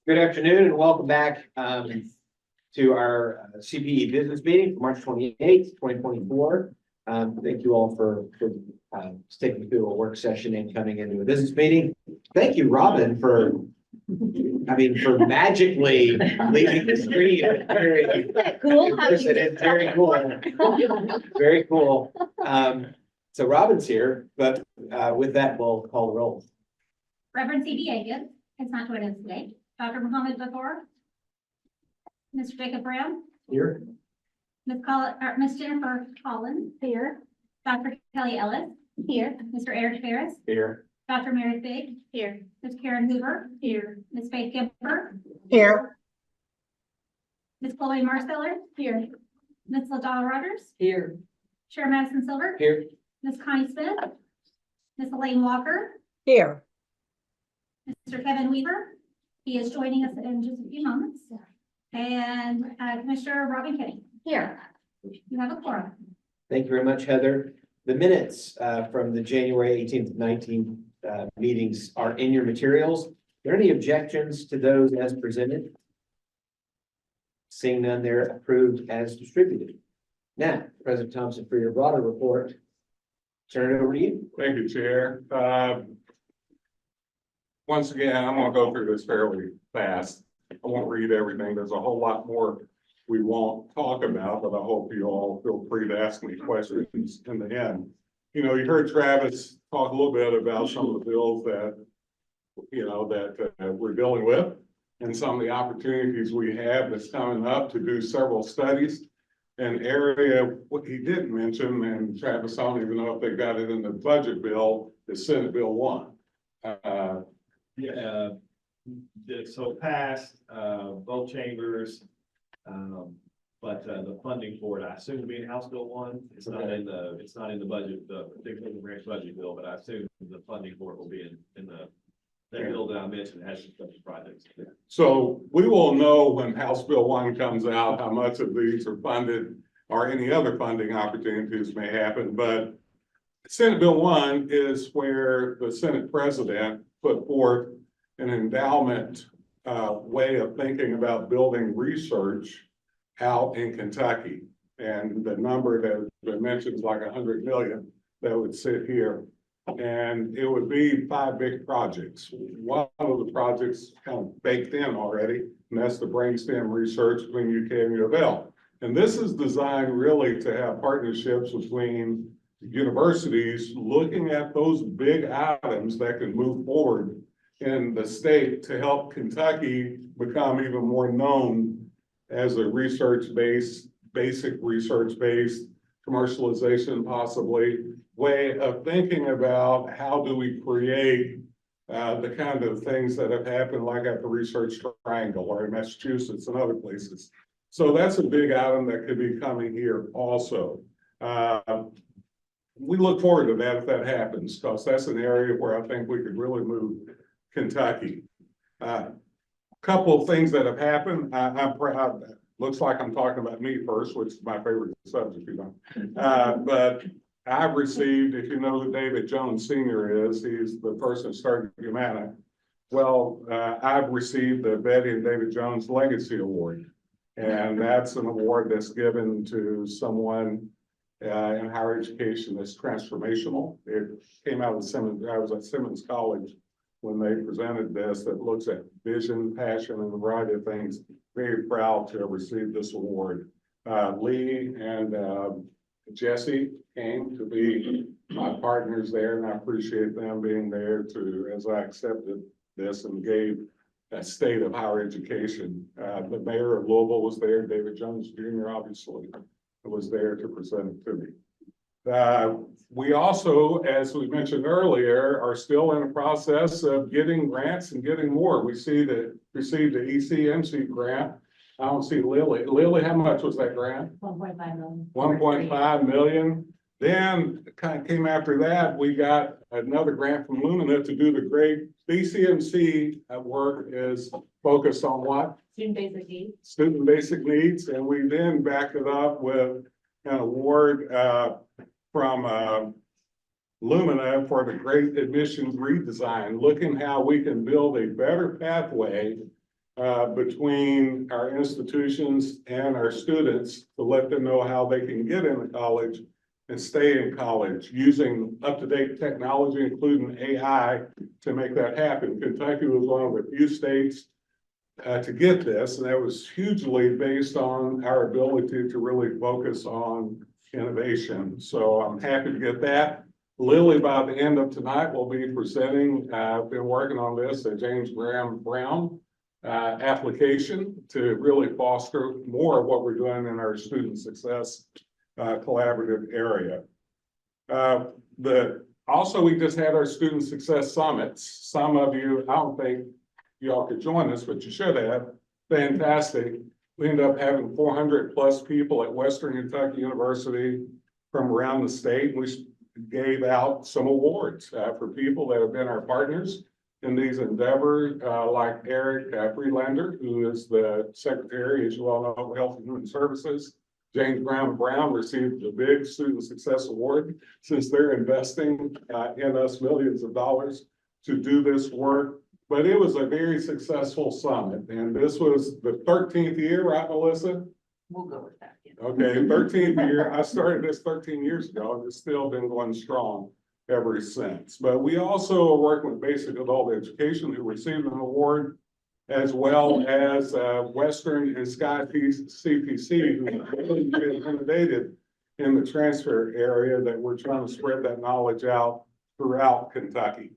Good afternoon and welcome back to our CPE business meeting for March 28th, 2024. Thank you all for sticking through a work session and coming into a business meeting. Thank you, Robin, for magically leaving the screen. It's very cool. Very cool. So Robin's here, but with that, we'll call the roll. Reverend CPE is not joining us today. Dr. Muhammad Bathor, Mr. Jacob Brown, Here. Miss Jennifer Collins here, Dr. Kelly Ellis here, Mr. Eric Ferris Here. Dr. Mary Fig here, Ms. Karen Hoover here, Ms. Faith Gimper Here. Ms. Chloe Marsteller here, Ms. LaDonna Rogers Here. Chair Madison Silver Here. Ms. Connie Smith, Ms. Elaine Walker, Here. Mr. Kevin Weaver. He is joining us in just a few moments. And Commissioner Robin Kenny. Here. You have a quorum. Thank you very much, Heather. The minutes from the January 18th, 19th meetings are in your materials. Are there any objections to those as presented? Seeing none, they're approved as distributed. Now, President Thompson, for your broader report, turn it over to you. Thank you, Chair. Once again, I'm going to go through this fairly fast. I won't read everything. There's a whole lot more we won't talk about, but I hope you all feel free to ask me questions in the end. You know, you heard Travis talk a little bit about some of the bills that, we're dealing with and some of the opportunities we have that's coming up to do several studies. An area, what he didn't mention, and Travis, I don't even know if they got it in the budget bill, is Senate Bill 1. So passed, both chambers, but the funding for it, I assume to be in House Bill 1. It's not in the budget, the particular branch budget bill, but I assume the funding for it will be in the bill that I mentioned has some projects. So we will know when House Bill 1 comes out, how much of these are funded or any other funding opportunities may happen. But Senate Bill 1 is where the Senate president put forth an endowment way of thinking about building research out in Kentucky. And the number that I mentioned is like 100 million that would sit here. And it would be 5 big projects. One of the projects kind of baked in already, and that's the brainstem research between UK and U of L. And this is designed really to have partnerships between universities looking at those big items that can move forward in the state to help Kentucky become even more known as a research-based, basic research-based, commercialization possibly, way of thinking about how do we create the kind of things that have happened like at the Research Triangle or in Massachusetts and other places. So that's a big item that could be coming here also. We look forward to that if that happens, because that's an area where I think we could really move Kentucky. Couple of things that have happened. I'm proud. Looks like I'm talking about me first, which is my favorite subject, but I've received, if you know who David Jones Sr. is, he's the person who started Humana. Well, I've received the Betty and David Jones Legacy Award. And that's an award that's given to someone in higher education that's transformational. It came out of Simmons. I was at Simmons College when they presented this, that looks at vision, passion, and a variety of things. Very proud to have received this award. Lee and Jesse came to be my partners there, and I appreciate them being there to, as I accepted this and gave a state of higher education. The mayor of Louisville was there, David Jones Jr. obviously was there to present it to me. We also, as we mentioned earlier, are still in the process of getting grants and getting more. We received the ECMC grant. I don't see Lily. Lily, how much was that grant? 1.5 million. 1.5 million. Then kind of came after that, we got another grant from Lumina to do the great BCMC work is focused on what? Student basic needs. Student basic needs. And we then backed it up with an award from Lumina for the great admissions redesign, looking how we can build a better pathway between our institutions and our students to let them know how they can get into college and stay in college using up-to-date technology, including AI, to make that happen. Kentucky was one of the few states to get this, and that was hugely based on our ability to really focus on innovation. So I'm happy to get that. Lily, by the end of tonight, will be presenting, I've been working on this, a James Graham Brown application to really foster more of what we're doing in our student success collaborative area. Also, we just had our Student Success Summits. Some of you, I don't think you all could join us, but you should have. Fantastic. We ended up having 400+ people at Western Kentucky University from around the state. We gave out some awards for people that have been our partners in these endeavors, like Eric Friedlander, who is the Secretary, as you all know, of Health and Human Services. James Graham Brown received the big Student Success Award since they're investing in us millions of dollars to do this work. But it was a very successful summit, and this was the 13th year, right, Melissa? We'll go with that. Yeah. Okay, 13th year. I started this 13 years ago, and it's still been going strong ever since. But we also are working with Basic Adult Education, who received an award, as well as Western and Sky CPC, who have really been innovative in the transfer area that we're trying to spread that knowledge out throughout Kentucky.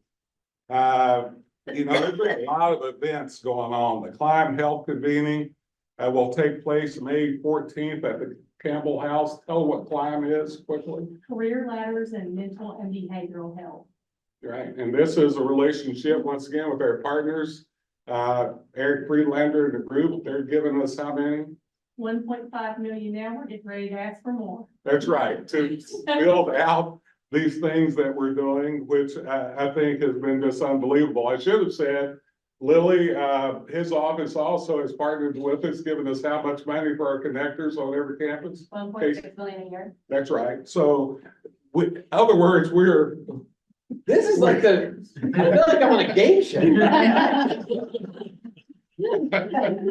You know, there's been a lot of events going on. The Climb Health Convening will take place May 14th at the Campbell House. Tell what Climb is quickly. Career ladders and mental and behavioral health. Right, and this is a relationship, once again, with our partners. Eric Friedlander and the group, they're giving us how many? 1.5 million now. We're getting ready to ask for more. That's right, to build out these things that we're doing, which I think has been just unbelievable. I should have said, Lily, his office also has partnered with us, giving us how much money for our connectors on every campus? 1.6 million a year. That's right. So, in other words, we're. This is like I feel like I'm on a game show.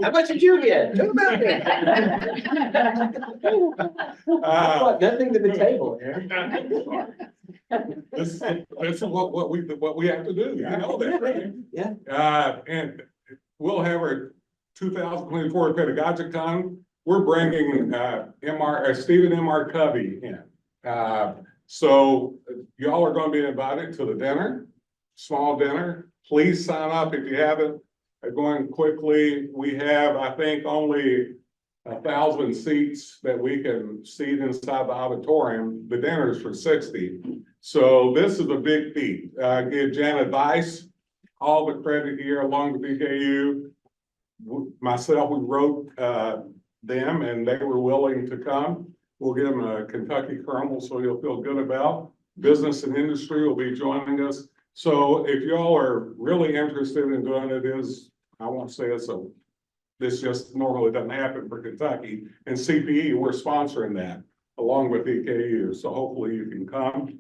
How much did you get? Tell about it. Nothing to the table here. This is what we have to do, you know that, right? Yeah. And we'll have our 2024 pedagogic time. We're bringing Stephen M.R. Covey in. So y'all are going to be invited to the dinner, small dinner. Please sign up if you haven't. Going quickly, we have, I think, only 1,000 seats that we can seat inside the auditorium. The dinner's for 60. So this is a big feat. Give Janet Weiss all the credit here, along with BKU. Myself, we wrote them, and they were willing to come. We'll give them a Kentucky caramel, so you'll feel good about. Business and industry will be joining us. So if y'all are really interested in doing it, I won't say this just normally doesn't happen for Kentucky. And CPE, we're sponsoring that along with EKU. So hopefully you can come.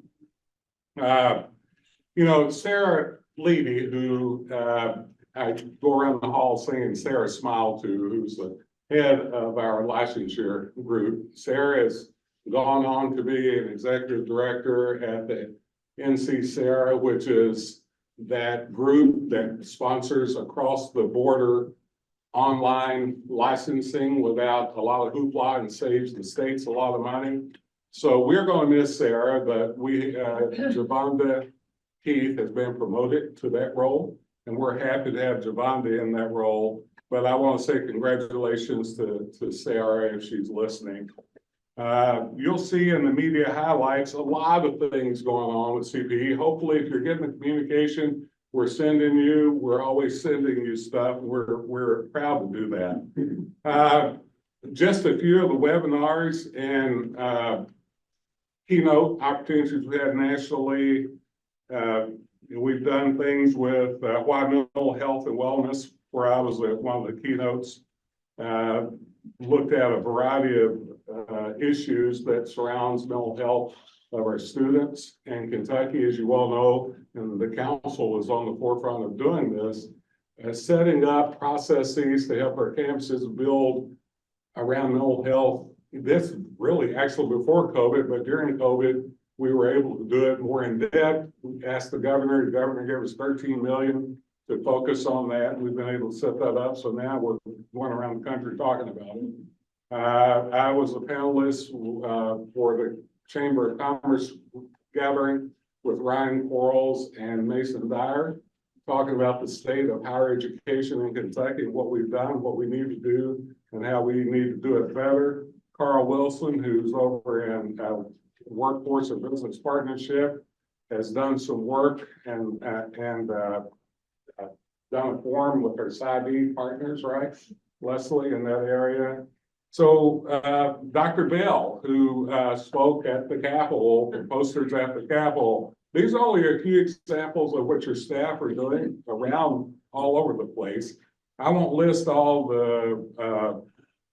You know, Sarah Levy, who I go around the hall saying Sarah Smile to, who's the head of our licensure group. Sarah has gone on to be an executive director at the NC Sarah, which is that group that sponsors across the border online licensing without a lot of hoopla and saves the states a lot of money. So we're going to miss Sarah, but Javonda Keith has been promoted to that role, and we're happy to have Javonda in that role. But I want to say congratulations to Sarah if she's listening. You'll see in the media highlights a lot of things going on with CPE. Hopefully, if you're getting the communication, we're sending you. We're always sending you stuff. We're proud to do that. Just a few of the webinars and keynote opportunities we had nationally. We've done things with why mental health and wellness, where I was one of the keynotes. Looked at a variety of issues that surrounds mental health of our students in Kentucky, as you all know, and the council is on the forefront of doing this, setting up processes to help our campuses build around mental health. This really actually before COVID, but during COVID, we were able to do it more in depth. We asked the governor gave us 13 million to focus on that. And we've been able to set that up. So now we're going around the country talking about it. I was a panelist for the Chamber of Commerce gathering with Ryan Quarles and Mason Dyer, talking about the state of higher education in Kentucky and what we've done, what we need to do, and how we need to do it better. Carl Wilson, who's over in Workforce and Business Partnership, has done some work and done a forum with our SIB partners, right? Leslie in that area. So Dr. Bell, who spoke at the Capitol, and posters at the Capitol. These are only a few examples of what your staff are doing around all over the place. I won't list all the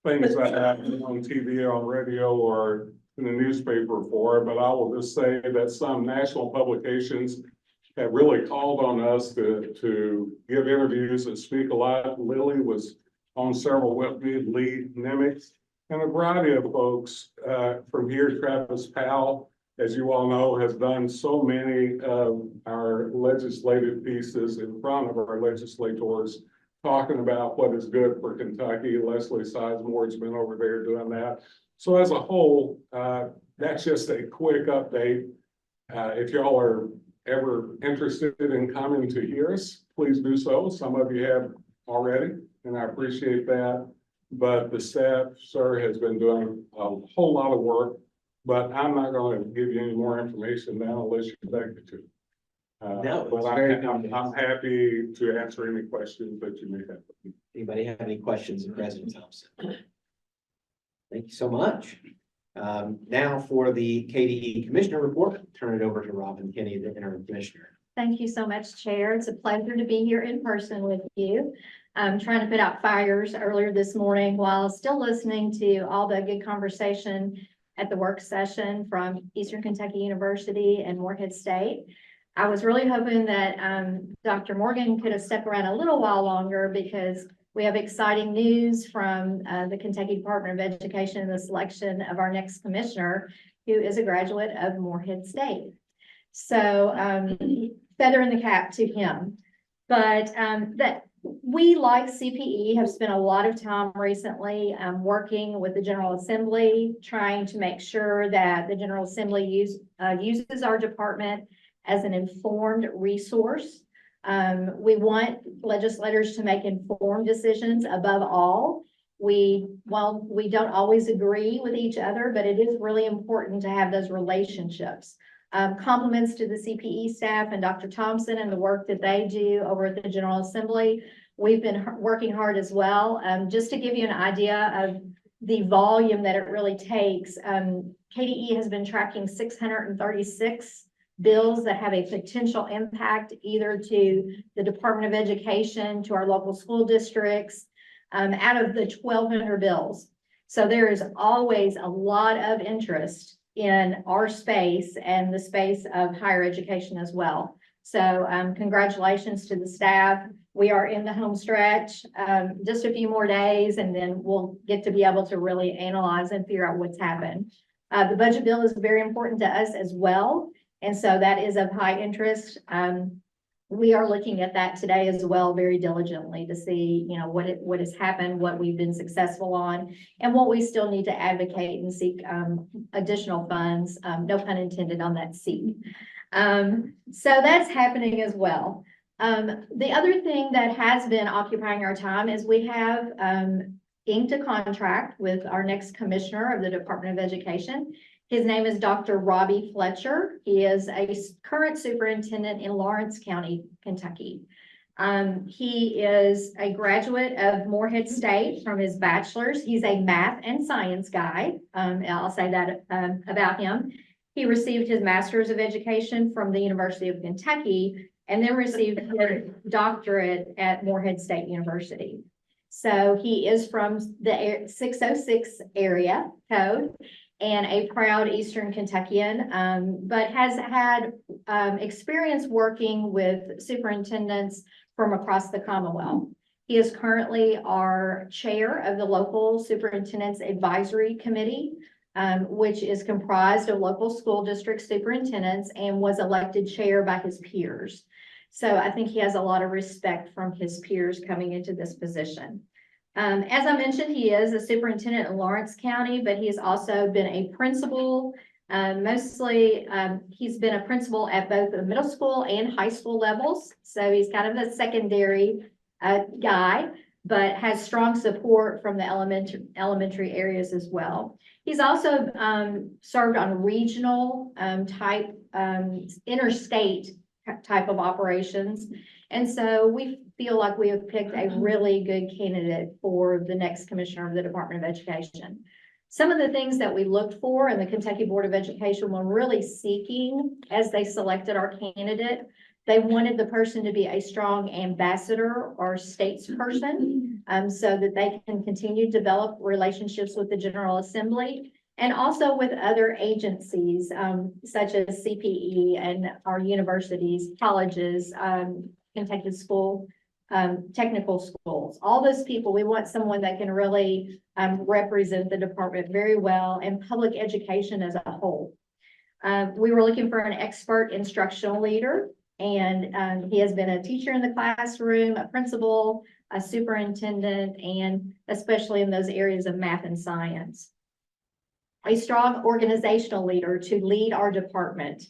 things that happen on TV, on radio, or in the newspaper for, but I will just say that some national publications have really called on us to give interviews and speak a lot. Lily was on several with me, Lee Nimitz, and a variety of folks from here. Travis Powell, as you all know, has done so many of our legislative pieces in front of our legislators, talking about what is good for Kentucky. Leslie Sizemore's been over there doing that. So as a whole, that's just a quick update. If y'all are ever interested in coming to hear us, please do so. Some of you have already, and I appreciate that. But the staff, sir, has been doing a whole lot of work, but I'm not going to give you any more information now unless you'd like me to. No, but it's very I'm happy to answer any questions that you may have. Anybody have any questions of President Thompson? Thank you so much. Now for the KDE Commissioner report, turn it over to Robin Kinney, the interim commissioner. Thank you so much, Chair. It's a pleasure to be here in person with you. I'm trying to put out fires earlier this morning while still listening to all the good conversation at the work session from Eastern Kentucky University and Morehead State. I was really hoping that Dr. Morgan could have stuck around a little while longer because we have exciting news from the Kentucky Department of Education and the selection of our next commissioner, who is a graduate of Morehead State. So feather in the cap to him. But that we, like CPE, have spent a lot of time recently working with the General Assembly, trying to make sure that the General Assembly uses our department as an informed resource. We want legislators to make informed decisions above all. While we don't always agree with each other, but it is really important to have those relationships. Compliments to the CPE staff and Dr. Thompson and the work that they do over at the General Assembly. We've been working hard as well. Just to give you an idea of the volume that it really takes, KDE has been tracking 636 bills that have a potential impact either to the Department of Education, to our local school districts, out of the 1,200 bills. So there is always a lot of interest in our space and the space of higher education as well. So congratulations to the staff. We are in the home stretch, just a few more days, and then we'll get to be able to really analyze and figure out what's happened. The budget bill is very important to us as well. And so that is of high interest. We are looking at that today as well, very diligently to see, you know, what has happened, what we've been successful on, and what we still need to advocate and seek additional funds. No pun intended on that seek. So that's happening as well. The other thing that has been occupying our time is we have inked a contract with our next commissioner of the Department of Education. His name is Dr. Robbie Fletcher. He is a current superintendent in Lawrence County, Kentucky. He is a graduate of Morehead State from his bachelor's. He's a math and science guy. I'll say that about him. He received his master's of education from the University of Kentucky and then received his doctorate at Morehead State University. So he is from the 606 area code. and a proud Eastern Kentuckian, but has had experience working with superintendents from across the Commonwealth. He is currently our chair of the local superintendent's advisory committee, which is comprised of local school district superintendents and was elected chair by his peers. So I think he has a lot of respect from his peers coming into this position. As I mentioned, he is a superintendent in Lawrence County, but he has also been a principal. He's been a principal at both the middle school and high school levels. So he's kind of a secondary guy, but has strong support from the elementary areas as well. He's also served on regional interstate type of operations. And so we feel like we have picked a really good candidate for the next commissioner of the Department of Education. Some of the things that we looked for and the Kentucky Board of Education were really seeking as they selected our candidate. They wanted the person to be a strong ambassador or statesperson, so that they can continue to develop relationships with the General Assembly and also with other agencies, such as CPE and our universities, colleges, Kentucky school, technical schools. All those people, we want someone that can really represent the department very well and public education as a whole. We were looking for an expert instructional leader. And he has been a teacher in the classroom, a principal, a superintendent, and especially in those areas of math and science. A strong organizational leader to lead our department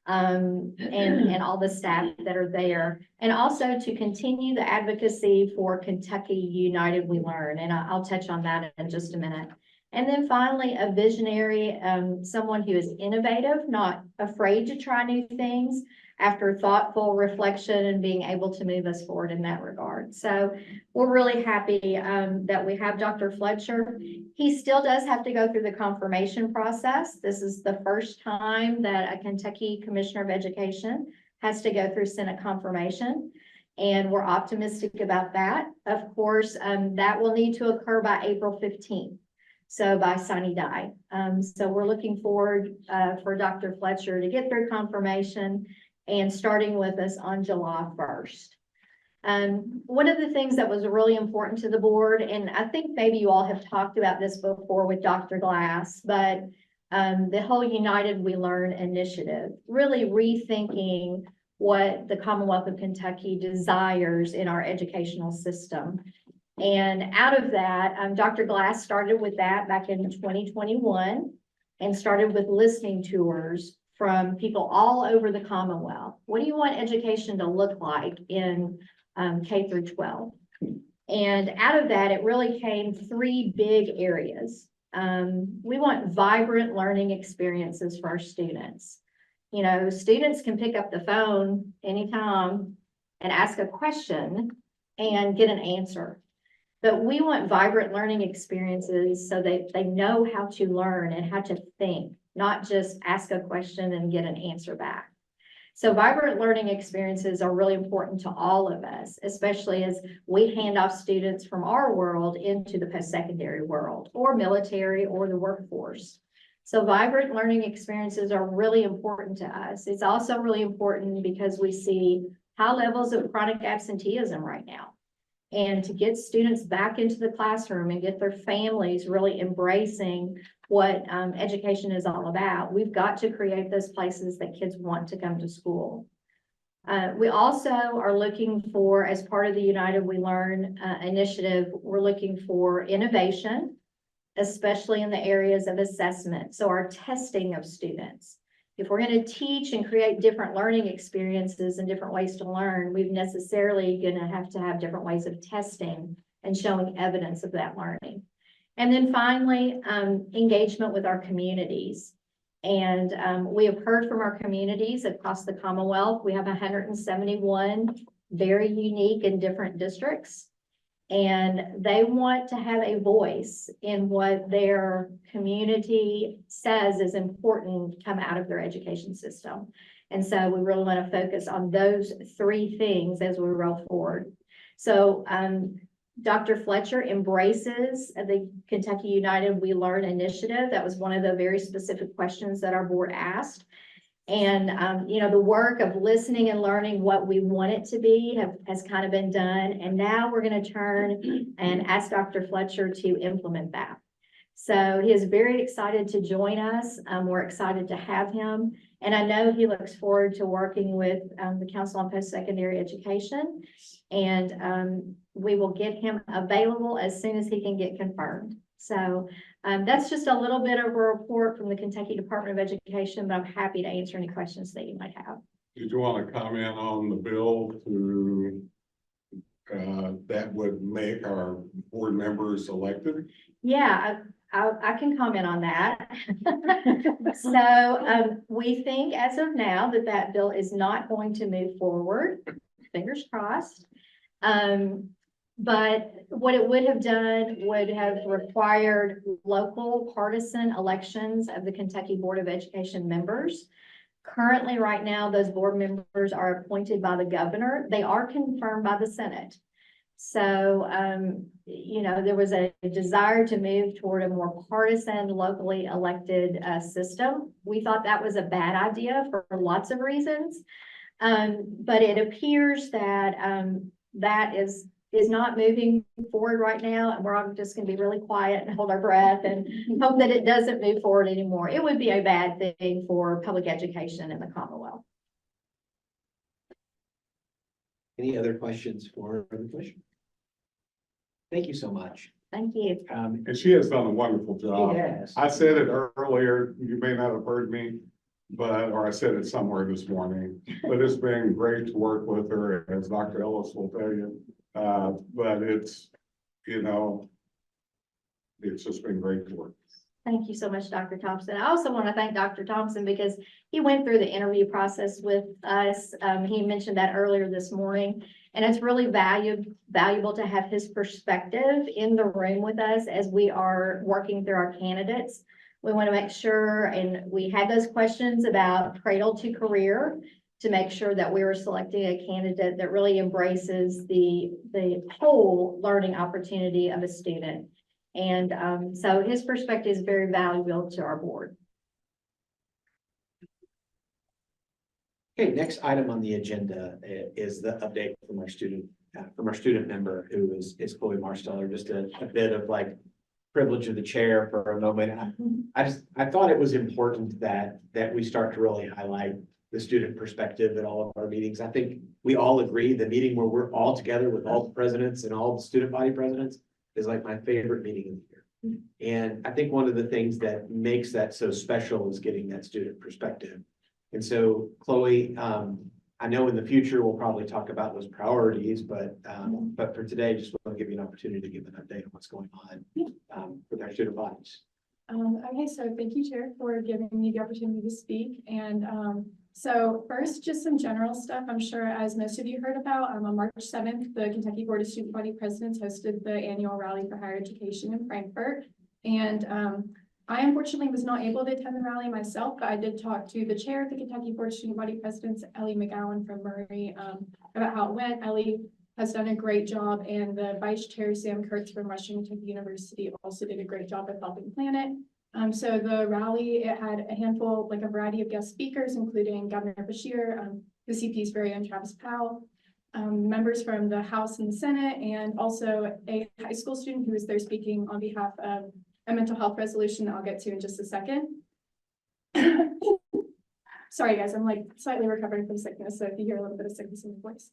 and all the staff that are there. And also to continue the advocacy for Kentucky United We Learn. And I'll touch on that in just a minute. And then finally, a visionary, someone who is innovative, not afraid to try new things after thoughtful reflection and being able to move us forward in that regard. So we're really happy that we have Dr. Fletcher. He still does have to go through the confirmation process. This is the first time that a Kentucky Commissioner of Education has to go through Senate confirmation. And we're optimistic about that. Of course, that will need to occur by April 15th. So by sine die. So we're looking forward for Dr. Fletcher to get through confirmation and starting with us on July 1st. One of the things that was really important to the board, and I think maybe you all have talked about this before with Dr. Glass, but the whole United We Learn initiative, really rethinking what the Commonwealth of Kentucky desires in our educational system. And out of that, Dr. Glass started with that back in 2021 and started with listening tours from people all over the Commonwealth. What do you want education to look like in K through 12? And out of that, it really came three big areas. We want vibrant learning experiences for our students. You know, students can pick up the phone anytime and ask a question and get an answer. But we want vibrant learning experiences so that they know how to learn and how to think, not just ask a question and get an answer back. So vibrant learning experiences are really important to all of us, especially as we hand off students from our world into the post-secondary world or military or the workforce. So vibrant learning experiences are really important to us. It's also really important because we see high levels of chronic absenteeism right now. And to get students back into the classroom and get their families really embracing what education is all about, we've got to create those places that kids want to come to school. We also are looking for, as part of the United We Learn initiative, we're looking for innovation, especially in the areas of assessment. So our testing of students. If we're going to teach and create different learning experiences and different ways to learn, we're necessarily going to have different ways of testing and showing evidence of that learning. And then finally, engagement with our communities. And we have heard from our communities across the Commonwealth. We have 171 very unique and different districts. And they want to have a voice in what their community says is important to come out of their education system. And so we really want to focus on those three things as we roll forward. So Dr. Fletcher embraces the Kentucky United We Learn initiative. That was one of the very specific questions that our board asked. And, the work of listening and learning what we want it to be has kind of been done. And now we're going to turn and ask Dr. Fletcher to implement that. So he is very excited to join us. We're excited to have him. And I know he looks forward to working with the Council on Post-Secondary Education. And we will get him available as soon as he can get confirmed. So that's just a little bit of a report from the Kentucky Department of Education, but I'm happy to answer any questions that you might have. Did you want to comment on the bill to that would make our board members elected? Yeah, I can comment on that. So we think as of now that bill is not going to move forward, fingers crossed. But what it would have done would have required local partisan elections of the Kentucky Board of Education members. Currently, right now, those board members are appointed by the governor. They are confirmed by the Senate. So, there was a desire to move toward a more partisan, locally elected system. We thought that was a bad idea for lots of reasons. But it appears that that is not moving forward right now. And we're all just going to be really quiet and hold our breath and hope that it doesn't move forward anymore. It would be a bad thing for public education in the Commonwealth. Any other questions for the commission? Thank you so much. Thank you. And she has done a wonderful job. Yes. I said it earlier, you may not have heard me, or I said it somewhere this morning, but it's been great to work with her, as Dr. Ellis will tell you. But it's just been great to work. Thank you so much, Dr. Thompson. I also want to thank Dr. Thompson because he went through the interview process with us. He mentioned that earlier this morning, and it's really valuable to have his perspective in the room with us as we are working through our candidates. We want to make sure, and we had those questions about cradle to career to make sure that we were selecting a candidate that really embraces the whole learning opportunity of a student. And so his perspective is very valuable to our board. Okay, next item on the agenda is the update from our student member who is Chloe Marsteller. Just a bit of like privilege of the chair for a moment. I thought it was important that we start to really highlight the student perspective at all of our meetings. I think we all agree the meeting where we're all together with all the presidents and all the student body presidents is like my favorite meeting of the year. And I think one of the things that makes that so special is getting that student perspective. And so Chloe, I know in the future, we'll probably talk about those priorities, but for today, just want to give you an opportunity to give an update on what's going on with our student bodies. Okay, so thank you, Chair, for giving me the opportunity to speak. And so first, just some general stuff. I'm sure as most of you heard about, on March 7th, the Kentucky Board of Student Body Presidents hosted the annual Rally for Higher Education in Frankfurt. And I unfortunately was not able to attend the rally myself, but I did talk to the chair of the Kentucky Board of Student Body Presidents, Ellie McGowan from Murray, about how it went. Ellie has done a great job, and the vice chair, Sam Kurtz from Western Kentucky University, also did a great job of helping plan it. So the rally, it had a handful, like a variety of guest speakers, including Governor Beshear, the CPE's very own Travis Powell, members from the House and the Senate, and also a high school student who was there speaking on behalf of a mental health resolution that I'll get to in just a second. Sorry, guys, I'm like slightly recovering from sickness, so if you hear a little bit of sickness in the voice.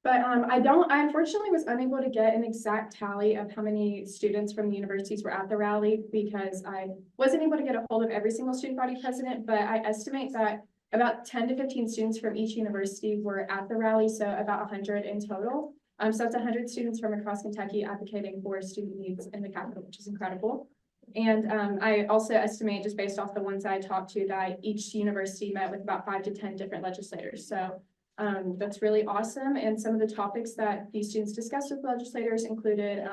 But I unfortunately was unable to get an exact tally of how many students from the universities were at the rally because I wasn't able to get a hold of every single student body president, but I estimate that about 10 to 15 students from each university were at the rally, so about 100 in total. So that's 100 students from across Kentucky advocating for student needs in the Capitol, which is incredible. And I also estimate, just based off the ones I talked to, that each university met with about 5 to 10 different legislators. So that's really awesome. And some of the topics that these students discussed with legislators included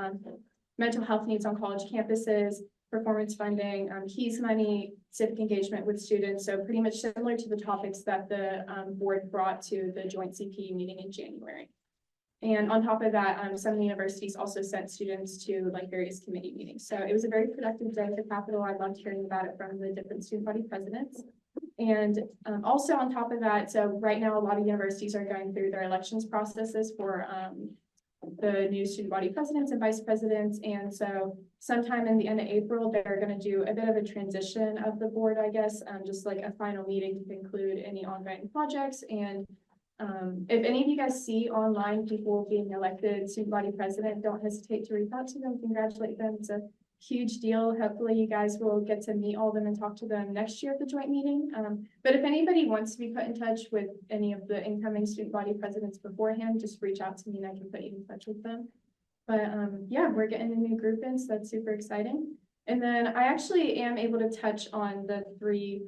mental health needs on college campuses, performance funding, KEYS money, civic engagement with students. So pretty much similar to the topics that the board brought to the joint CPE meeting in January. And on top of that, some of the universities also sent students to like various committee meetings. So it was a very productive day at the Capitol. I loved hearing about it from the different student body presidents. And also on top of that, so right now, a lot of universities are going through their elections processes for the new student body presidents and vice presidents. And so sometime in the end of April, they're going to do a bit of a transition of the board, I guess, just like a final meeting to conclude any ongoing projects. And if any of you guys see online people being elected student body president, don't hesitate to reach out to them, congratulate them. It's a huge deal. Hopefully you guys will get to meet all of them and talk to them next year at the joint meeting. But if anybody wants to be put in touch with any of the incoming student body presidents beforehand, just reach out to me and I can put you in touch with them. But yeah, we're getting a new group in, so that's super exciting. And then I actually am able to touch on the 3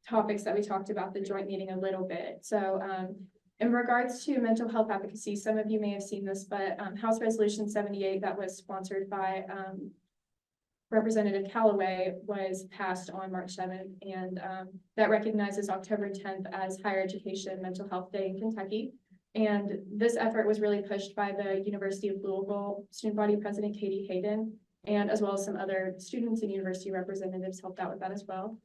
topics that we talked about at the joint meeting a little bit. So in regards to mental health advocacy, some of you may have seen this, but House Resolution 78 that was sponsored by Representative Callaway was passed on March 7th, and that recognizes October 10th as Higher Education Mental Health Day in Kentucky. And this effort was really pushed by the University of Louisville student body president, Katie Hayden, and as well as some other students and university representatives helped out with that as well.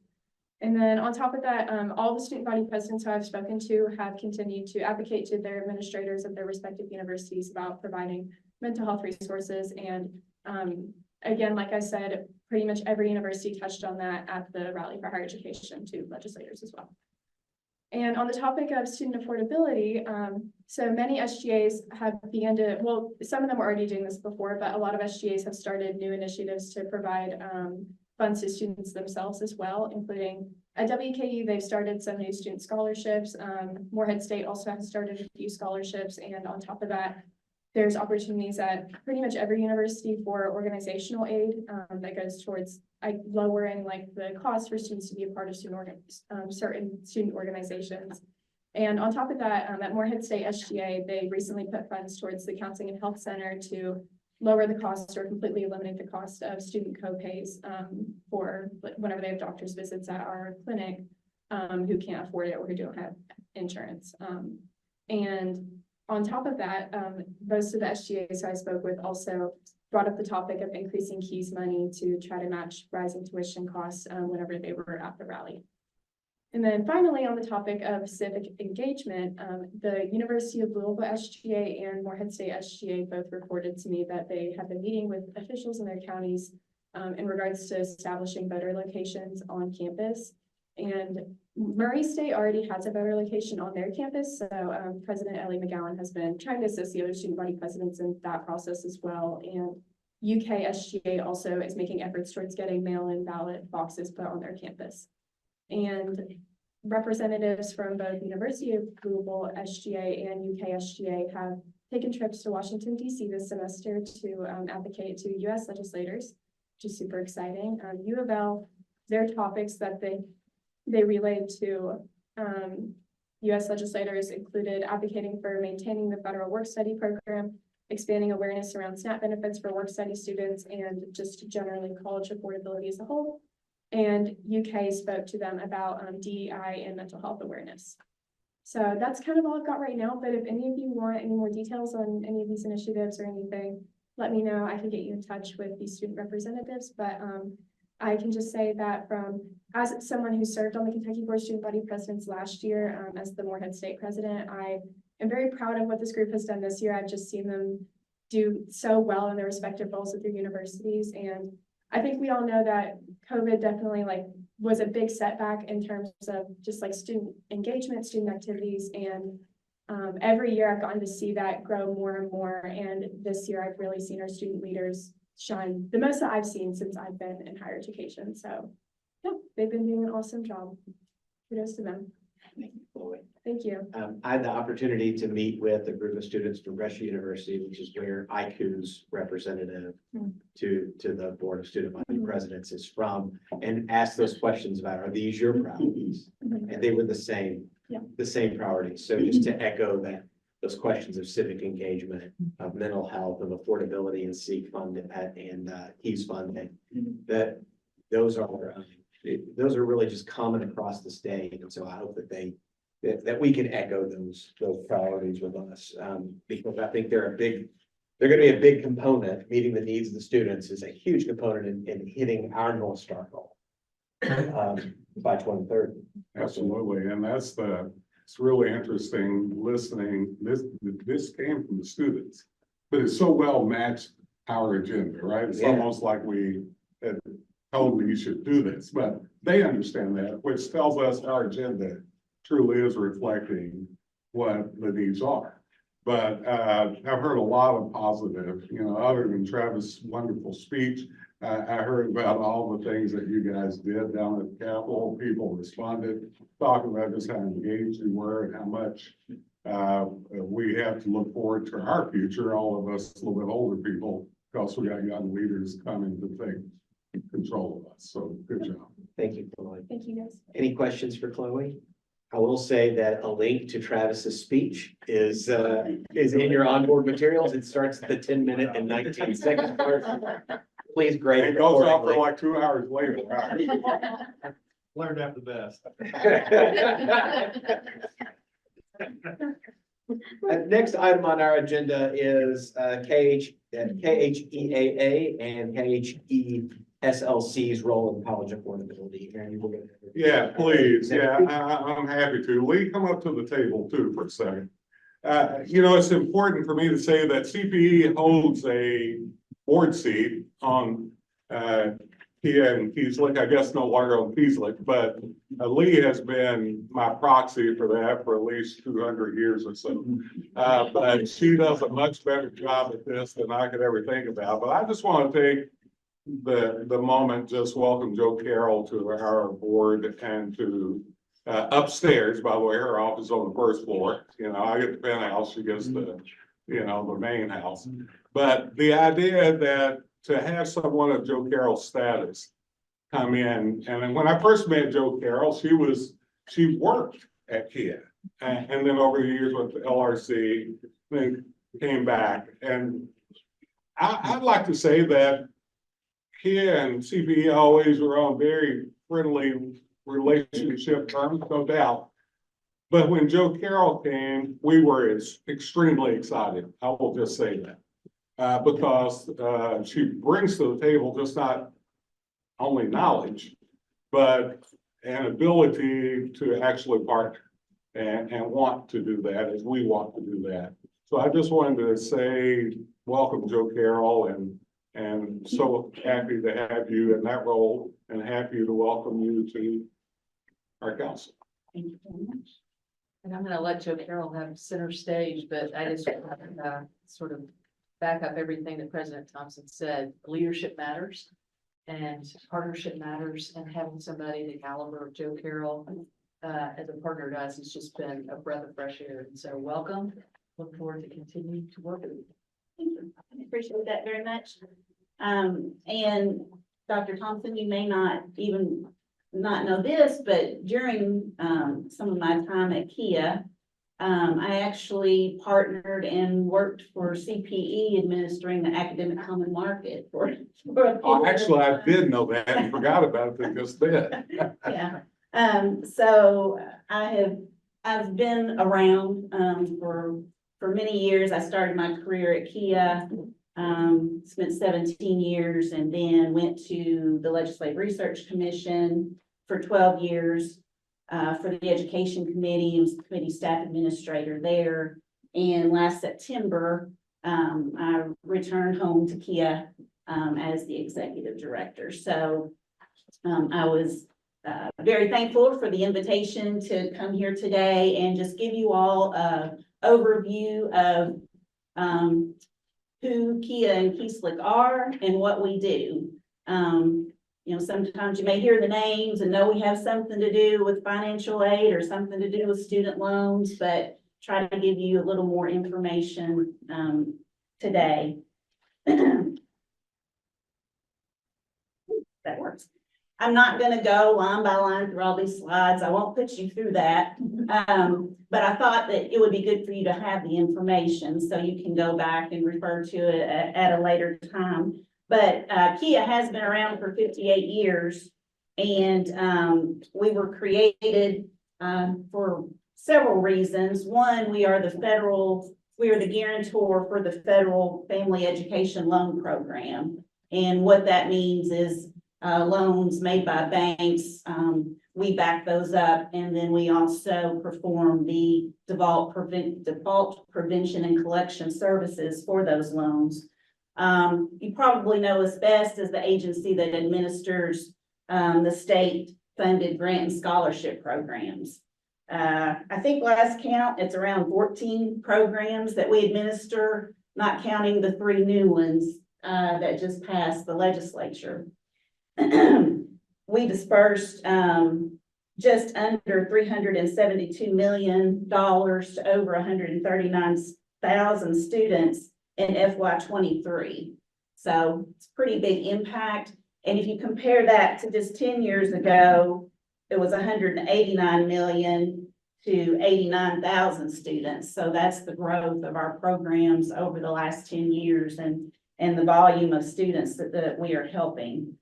And then on top of that, all the student body presidents who I've spoken to have continued to advocate to their administrators of their respective universities about providing mental health resources. And again, like I said, pretty much every university touched on that at the Rally for Higher Education to legislators as well. And on the topic of student affordability, so many SGAs have begun to, well, some of them were already doing this before, but a lot of SGAs have started new initiatives to provide funds to students themselves as well, including at WKU, they've started some new student scholarships. Morehead State also has started a few scholarships. And on top of that, there's opportunities at pretty much every university for organizational aid that goes towards lowering like the cost for students to be a part of certain student organizations. And on top of that, at Morehead State SGA, they recently put funds towards the Counseling and Health Center to lower the cost or completely eliminate the cost of student co-pays for whenever they have doctor's visits at our clinic who can't afford it or who don't have insurance. And on top of that, most of the SGAs I spoke with also brought up the topic of increasing KEYS money to try to match rising tuition costs whenever they were at the rally. And then finally, on the topic of civic engagement, the University of Louisville SGA and Morehead State SGA both reported to me that they have been meeting with officials in their counties in regards to establishing voter locations on campus. And Murray State already has a voter location on their campus. So President Ellie McGowan has been trying to assist the other student body presidents in that process as well. And UK SGA also is making efforts towards getting mail-in ballot boxes put on their campus. And representatives from both University of Louisville SGA and UK SGA have taken trips to Washington, DC this semester to advocate to US legislators, which is super exciting. U of L, their topics that they relayed to US legislators included advocating for maintaining the federal work-study program, expanding awareness around SNAP benefits for work-study students, and just generally college affordability as a whole. And UK spoke to them about DEI and mental health awareness. So that's kind of all I've got right now, but if any of you want any more details on any of these initiatives or anything, let me know. I can get you in touch with these student representatives, but I can just say that as someone who served on the Kentucky Board of Student Body Presidents last year as the Morehead State president, I am very proud of what this group has done this year. I've just seen them do so well in their respective roles at their universities. And I think we all know that COVID definitely was a big setback in terms of just like student engagement, student activities. And every year I've gotten to see that grow more and more. And this year I've really seen our student leaders shine the most that I've seen since I've been in higher education. So yeah, they've been doing an awesome job. Kudos to them. Thank you, Chloe. Thank you. I had the opportunity to meet with a group of students from Gresham University, which is where IQ's representative to the Board of Student Body Presidents is from, and asked those questions about, are these your priorities? And they were the same priorities. So just to echo that, those questions of civic engagement, of mental health, of affordability and SEEK funding and KEYS funding, that those are really just common across the state. And so I hope that they that we can echo those priorities with us. Because I think they're gonna be a big component, meeting the needs of the students is a huge component in hitting our North Star goal. By 2030. Absolutely, and it's really interesting listening, this came from the students, but it's so well matched our agenda, right? It's Yeah. almost like we had told them you should do this, but they understand that, which tells us our agenda truly is reflecting what the needs are. But I've heard a lot of positive, other than Travis' wonderful speech. I heard about all the things that you guys did down at the Capitol. People responded, talking about just how engaged you were and how much we have to look forward to our future, all of us a little bit older people, because we got young leaders coming to take control of us. So good job. Thank you, Chloe. Thank you, guys. Any questions for Chloe? I will say that a link to Travis's speech is in your onboard materials. It starts at the 10-minute and 19-second part. Please grade It it goes off for accordingly. like 2 hours later. Learned after best. Next item on our agenda is KHEAA and KHESLC's role in college affordability. Aaron, you were gonna- Yeah, please. Yeah, I'm happy to. Lee, come up to the table too for a second. It's important for me to say that CPE holds a board seat on Kia and Kieslick. I guess no longer on Kieslick, but Lee has been my proxy for that for at least 200 years or so. But she does a much better job at this than I could ever think about. But I just want to take the moment, just welcome Joe Carroll to our board and to upstairs. By the way, her office is on the first floor. I get the penthouse, she gets the main house. But the idea that to have someone of Joe Carroll's status come in, and then when I first met Joe Carroll, she worked at Kia, and then over the years went to LRC, then came back. And I'd like to say that Kia and CPE always were on very friendly relationship terms, no doubt. But when Joe Carroll came, we were extremely excited. I will just say that. Because she brings to the table just not only knowledge, but an ability to actually partner and want to do that as we want to do that. So I just wanted to say, welcome Joe Carroll, and so happy to have you in that role and happy to welcome you to our council. Thank you very much. And I'm gonna let Joe Carroll have center stage, but I just sort of back up everything that President Thompson said. Leadership matters and partnership matters, and having somebody the caliber of Joe Carroll as a partner to us has just been a breath of fresh air. And so welcome. Look forward to continuing to work with you. Thank you. I appreciate that very much. And Dr. Thompson, you may not even not know this, but during some of my time at Kia, I actually partnered and worked for CPE administering the academic common market for Oh, actually, I did know that and forgot about it just then. Yeah. So I've been around for many years. I started my career at Kia, spent 17 years, and then went to the Legislative Research Commission for 12 years. For the Education Committee, I was the committee staff administrator there. And last September, I returned home to Kia as the executive director. So I was very thankful for the invitation to come here today and just give you all an overview of who Kia and Kieslick are and what we do. Sometimes you may hear the names and know we have something to do with financial aid or something to do with student loans, but try to give you a little more information today. That works. I'm not going to go line by line through all these slides. I won't put you through that. But I thought that it would be good for you to have the information so you can go back and refer to it at a later time. But Kia has been around for 58 years, and we were created for several reasons. One, we are the guarantor for the federal family education loan program. And what that means is, loans made by banks, we back those up, and then we also perform the default prevention and collection services for those loans. You probably know us best as the agency that administers the state-funded grant and scholarship programs. I think last count, it's around 14 programs that we administer, not counting the 3 new ones that just passed the legislature. We dispersed just under $372 million to over 139,000 students in FY23. So it's a pretty big impact. And if you compare that to just 10 years ago, it was 189 million to 89,000 students. So that's the growth of our programs over the last 10 years and the volume of students that we are helping.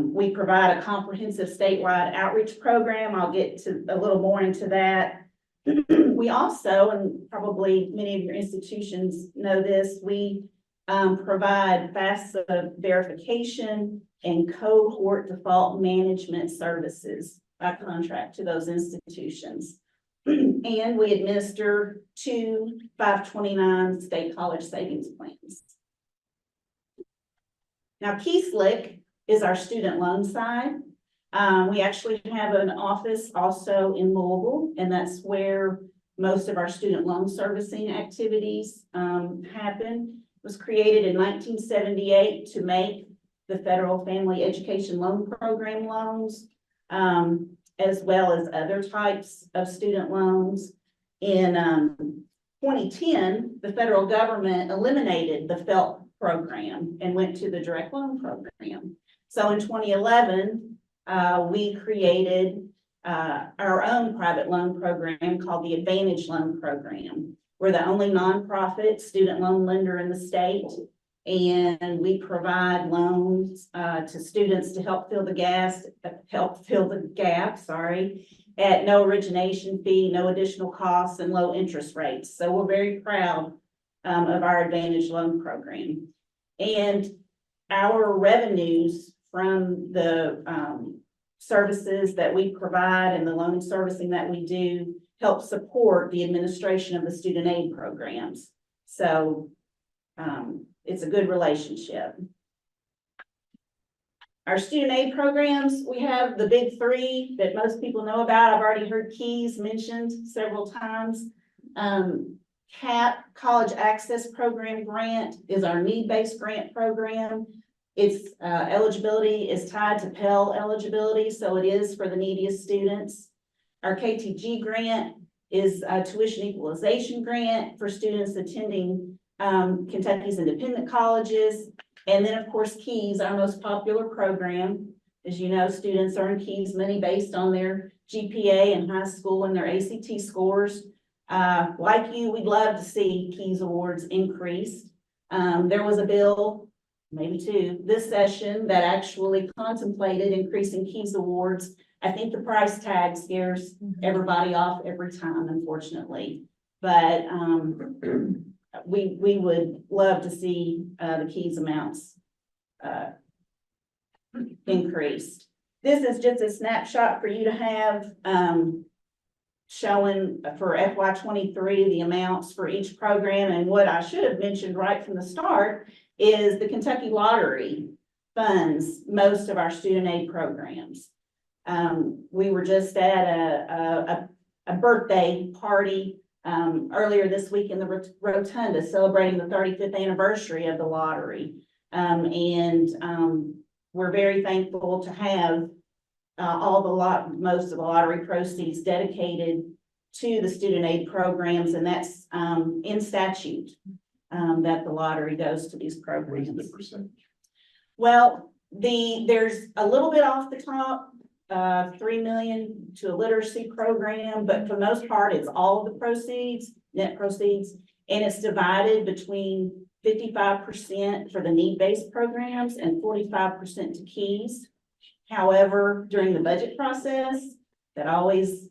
We provide a comprehensive statewide outreach program. I'll get to a little more into that. We also, and probably many of your institutions know this, we provide FAFSA verification and cohort default management services by contract to those institutions. And we administer 2 529 state college savings plans. Now, KeySlick is our student loan side. We actually have an office also in Louisville, and that's where most of our student loan servicing activities happen. It was created in 1978 to make the federal family education loan program loans, as well as other types of student loans. In 2010, the federal government eliminated the FELP program and went to the direct loan program. So in 2011, we created our own private loan program called the Advantage Loan Program. We're the only nonprofit student loan lender in the state, and we provide loans to students to help fill the gap, at no origination fee, no additional costs, and low interest rates. So we're very proud of our Advantage Loan Program. And our revenues from the services that we provide and the loan servicing that we do help support the administration of the student aid programs. So it's a good relationship. Our student aid programs, we have the big 3 that most people know about. I've already heard Keys mentioned several times. CAP, College Access Program Grant, is our need-based grant program. Its eligibility is tied to Pell eligibility, so it is for the neediest students. Our KTG grant is a tuition equalization grant for students attending Kentucky's independent colleges. And then, of course, Keys, our most popular program. As you know, students earn Keys money based on their GPA in high school and their ACT scores. Like you, we'd love to see Keys awards increased. There was a bill, maybe 2, this session that actually contemplated increasing Keys awards. I think the price tag scares everybody off every time, unfortunately. But we would love to see the Keys amounts increased. This is just a snapshot for you to have showing for FY23 the amounts for each program. And what I should have mentioned right from the start is the Kentucky Lottery funds most of our student aid programs. We were just at a birthday party earlier this week in the Rotunda celebrating the 35th anniversary of the lottery. We're very thankful to have most of the lottery proceeds dedicated to the student aid programs, and that's in statute that the lottery goes to these programs. What's the percentage? Well, there's a little bit off the top, 3 million to a literacy program, but for the most part, it's all of the proceeds, net proceeds, and it's divided between 55% for the need-based programs and 45% to Keys. However, during the budget process, that always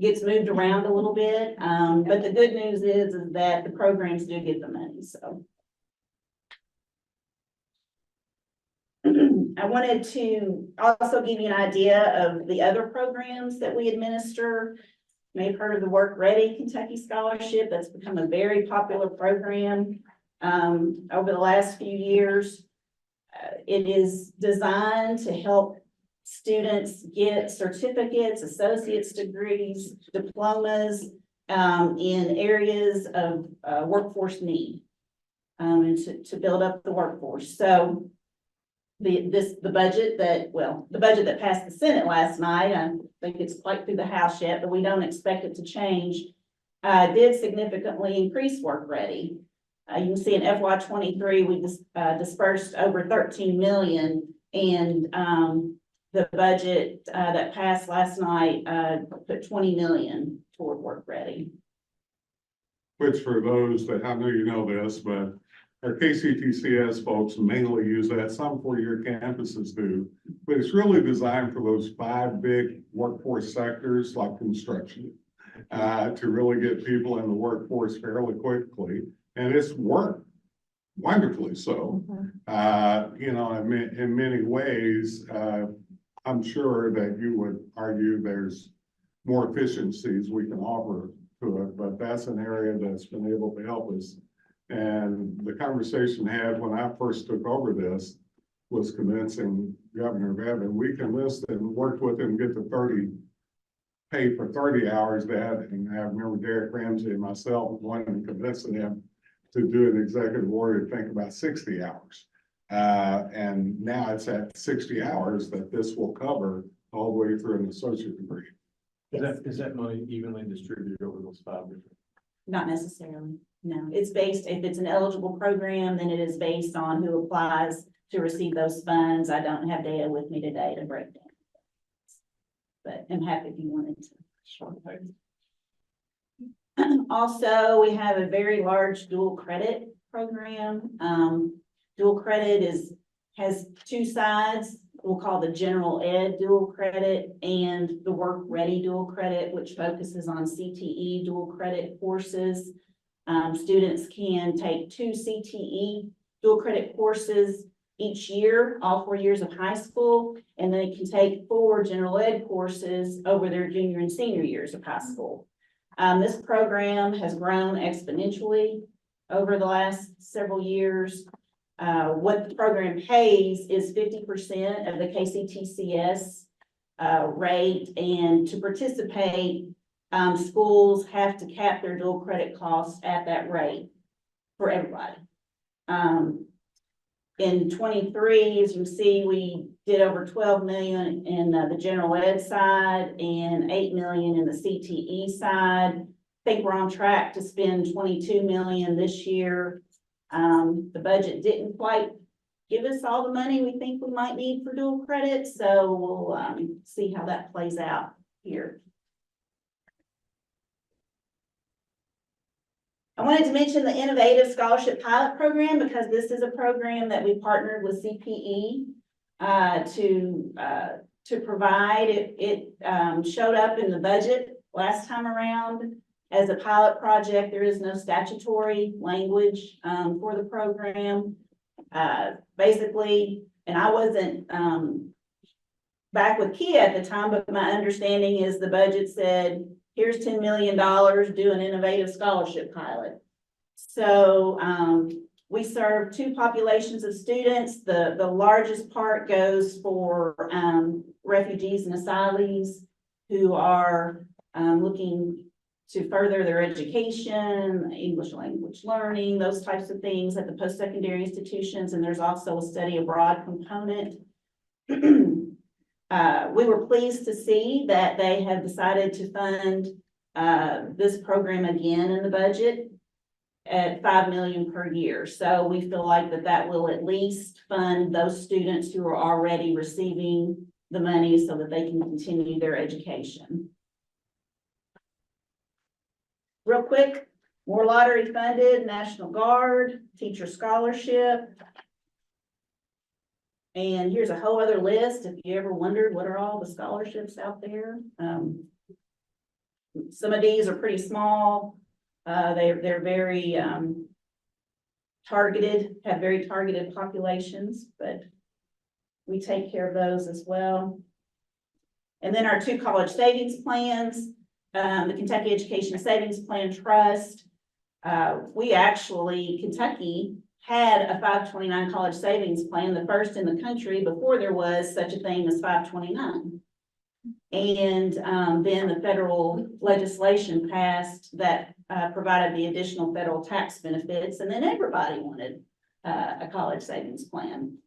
gets moved around a little bit. But the good news is that the programs do get the money, so. I wanted to also give you an idea of the other programs that we administer. You may have heard of the Work Ready Kentucky Scholarship. That's become a very popular program over the last few years. It is designed to help students get certificates, associate's degrees, diplomas in areas of workforce need and to build up the workforce. So the budget that passed the Senate last night, I think it's quite through the House yet, but we don't expect it to change, did significantly increase Work Ready. You can see in FY 23, we dispersed over 13 million, and the budget that passed last night put 20 million toward Work Ready. Which for those that, I know you know this, but our KCTCS folks mainly use that. Some four-year campuses do, but it's really designed for those 5 big workforce sectors like construction, to really get people in the workforce fairly quickly. And it's worked wonderfully so. You know, in many ways, I'm sure that you would argue there's more efficiencies we can offer to it, but that's an area that's been able to help us. And the conversation had when I first took over this was convincing Governor Bevin. We convinced him, worked with him, get to 30, pay for 30 hours that, and I remember Derek Ramsey and myself wanting to convincing him to do an executive order to think about 60 hours. And now it's at 60 hours that this will cover all the way through an associate degree. Is that money evenly distributed over those 5 different? Not necessarily, no. It's based, if it's an eligible program, then it is based on who applies to receive those funds. I don't have data with me today to break down. But I'm happy if you wanted to. Sure. Also, we have a very large dual credit program. Dual credit has 2 sides. We'll call the general ed dual credit and the Work Ready dual credit, which focuses on CTE dual credit courses. Students can take 2 CTE dual credit courses each year, all 4 years of high school, and they can take 4 general ed courses over their junior and senior years of high school. This program has grown exponentially over the last several years. What the program pays is 50% of the KCTCS rate, and to participate, schools have to cap their dual credit costs at that rate for everybody. In 23, as you see, we did over 12 million in the general ed side and 8 million in the CTE side. I think we're on track to spend 22 million this year. The budget didn't quite give us all the money we think we might need for dual credit, so we'll see how that plays out here. I wanted to mention the Innovative Scholarship Pilot Program because this is a program that we partnered with CPE to provide. It showed up in the budget last time around as a pilot project. There is no statutory language for the program. Basically, and I wasn't back with Kia at the time, but my understanding is the budget said, here's $10 million, do an innovative scholarship pilot. So we serve 2 populations of students. The largest part goes for refugees and asylees who are looking to further their education, English language learning, those types of things at the post-secondary institutions. And there's also a study abroad component. We were pleased to see that they have decided to fund this program again in the budget at $5 million per year. So we feel like that will at least fund those students who are already receiving the money so that they can continue their education. Real quick, more lottery funded, National Guard, teacher scholarship. And here's a whole other list. If you ever wondered what are all the scholarships out there. Some of these are pretty small. They're very, targeted, have very targeted populations, but we take care of those as well. And then our 2 college savings plans, the Kentucky Education Savings Plan Trust. We actually, Kentucky had a 529 college savings plan, the first in the country before there was such a thing as 529. And then the federal legislation passed that provided the additional federal tax benefits, and then everybody wanted a college savings plan.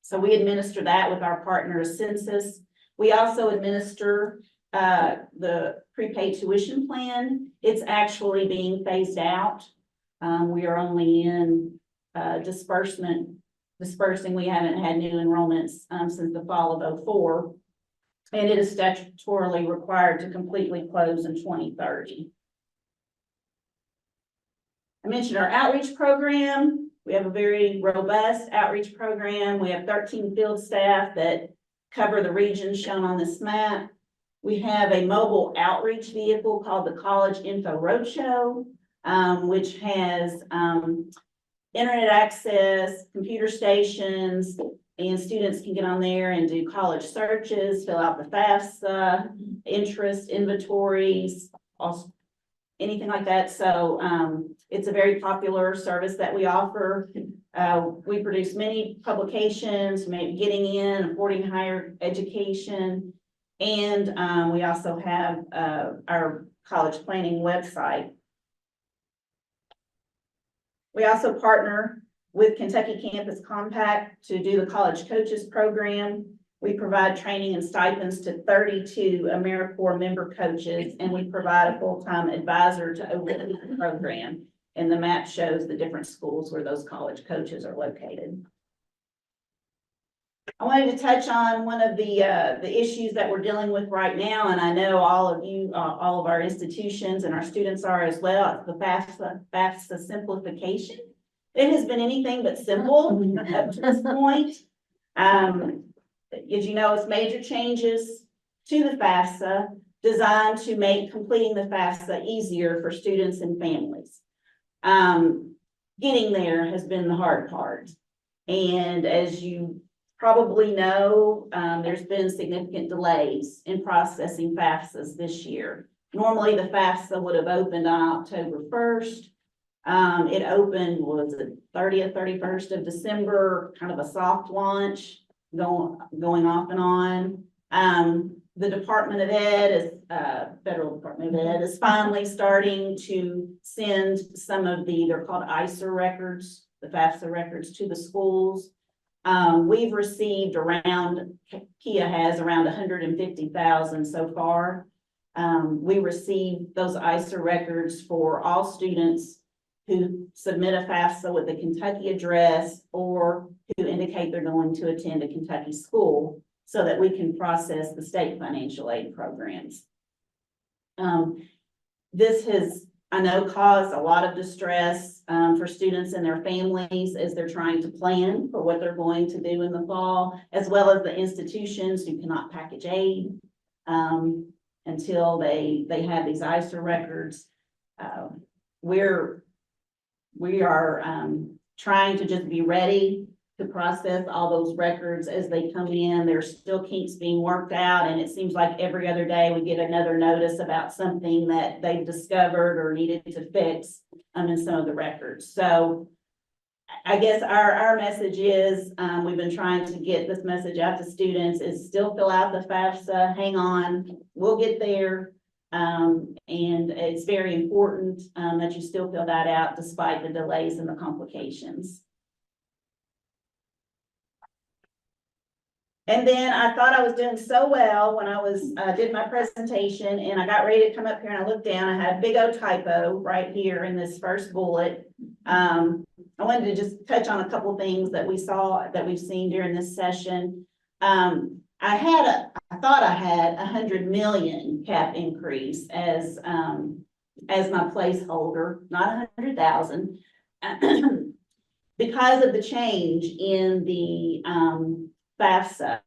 So we administer that with our partner Census. We also administer the prepaid tuition plan. It's actually being phased out. We are only in disbursing. We haven't had new enrollments since the fall of '04. And it is statutorily required to completely close in 2030. I mentioned our outreach program. We have a very robust outreach program. We have 13 field staff that cover the regions shown on this map. We have a mobile outreach vehicle called the College Info Roadshow, which has internet access, computer stations, and students can get on there and do college searches, fill out the FAFSA, interest inventories, also anything like that. So it's a very popular service that we offer. We produce many publications, maybe getting in, affording higher education. And we also have our college planning website. We also partner with Kentucky Campus Compact to do the College Coaches Program. We provide training and stipends to 32 AmeriCorps member coaches, and we provide a full-time advisor to oversee the program. And the map shows the different schools where those college coaches are located. I wanted to touch on one of the issues that we're dealing with right now, and I know all of you, all of our institutions and our students are as well. It's the FAFSA simplification. It has been anything but simple up to this point. As you know, it's major changes to the FAFSA designed to make completing the FAFSA easier for students and families. Getting there has been the hard part. And as you probably know, there's been significant delays in processing FAFSAs this year. Normally, the FAFSA would have opened on October 1st. It opened, was it 30th, 31st of December, kind of a soft launch, going off and on. The Department of Ed is, Federal Department of Ed is finally starting to send some of they're called ISER records, the FAFSA records to the schools. We've received KIA has around 150,000 so far. We received those ISER records for all students who submit a FAFSA with a Kentucky address or who indicate they're going to attend a Kentucky school so that we can process the state financial aid programs. This has, I know, caused a lot of distress for students and their families as they're trying to plan for what they're going to do in the fall, as well as the institutions who cannot package aid until they have these ISER records. We are trying to just be ready to process all those records as they come in. There's still kinks being worked out, and it seems like every other day we get another notice about something that they've discovered or needed to fix in some of the records. So I guess our message is, we've been trying to get this message out to students, is still fill out the FAFSA, hang on, we'll get there. And it's very important that you still fill that out despite the delays and the complications. And then I thought I was doing so well when I did my presentation, and I got ready to come up here and I looked down. I had a big old typo right here in this first bullet. I wanted to just touch on a couple things that we've seen during this session. I thought I had 100 million cap increase as my placeholder, not 100,000. Because of the change in the FAFSA,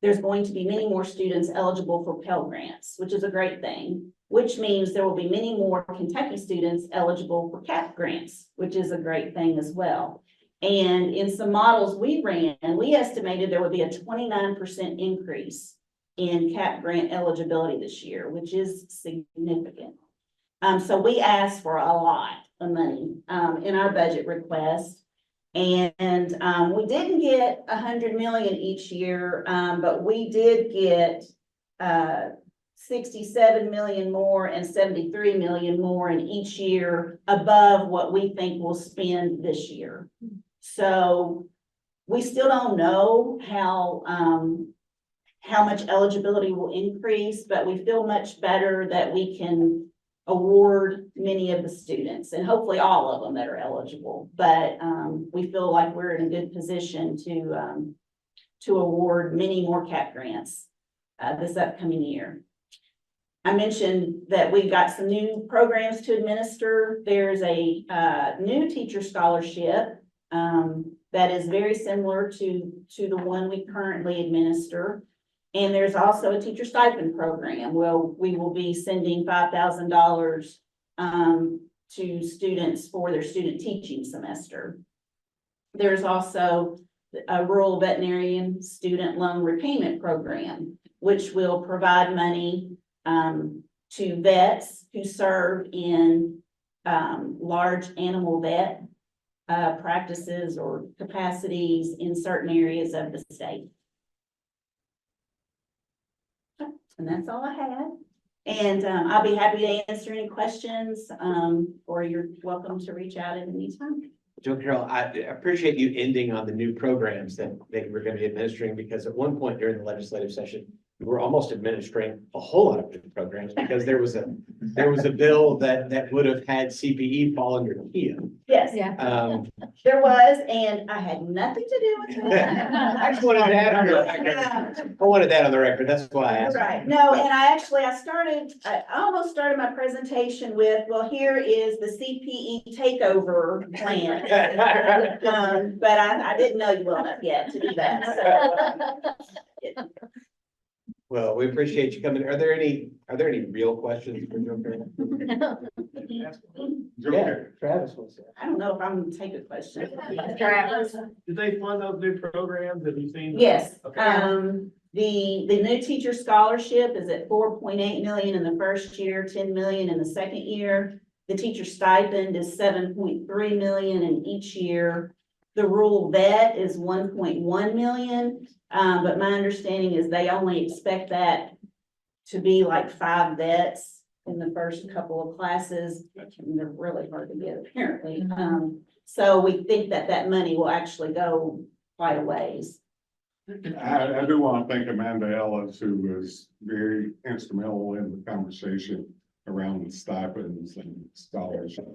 there's going to be many more students eligible for Pell Grants, which is a great thing. which means there will be many more Kentucky students eligible for CAP grants, which is a great thing as well. And in some models we ran, we estimated there would be a 29% increase in CAP grant eligibility this year, which is significant. So we asked for a lot of money, in our budget request. And, we didn't get 100 million each year, but we did get, 67 million more and 73 million more in each year above what we think we'll spend this year. So we still don't know how much eligibility will increase, but we feel much better that we can award many of the students and hopefully all of them that are eligible. But we feel like we're in a good position to award many more CAP grants this upcoming year. I mentioned that we got some new programs to administer. There's a new teacher scholarship that is very similar to the one we currently administer. And there's also a teacher stipend program. Well, we will be sending $5,000 to students for their student teaching semester. There's also a rural veterinarian student loan repayment program, which will provide money to vets who serve in large animal vet practices or capacities in certain areas of the state. And that's all I had. And I'll be happy to answer any questions, or you're welcome to reach out at any time. Joe Carroll, I appreciate you ending on the new programs that we're going to be administering, because at one point during the legislative session, we were almost administering a whole lot of new programs because there was a bill that would have had CPE fall under KIA. Yes, Yeah. there was, and I had nothing to do with it. I just wanted that on the record. I wanted that on the record. That's why I asked. Right, no, and I almost started my presentation with, well, here is the CPE takeover plan. But I didn't know you well enough yet to do that, so. Well, we appreciate you coming. Are there any real questions for Joe Carroll? Yeah, Travis will say. I don't know if I'm gonna take a question. Travis. Did they fund those new programs? Have you seen? Yes, Okay. the new teacher scholarship is at 4.8 million in the first year, 10 million in the second year. The teacher stipend is 7.3 million in each year. The rural vet is 1.1 million, but my understanding is they only expect that to be like 5 vets in the first couple of classes. And they're really hard to get apparently. So we think that money will actually go quite a ways. I do want to thank Amanda Ellis, who was very instrumental in the conversation around the stipends and scholarship.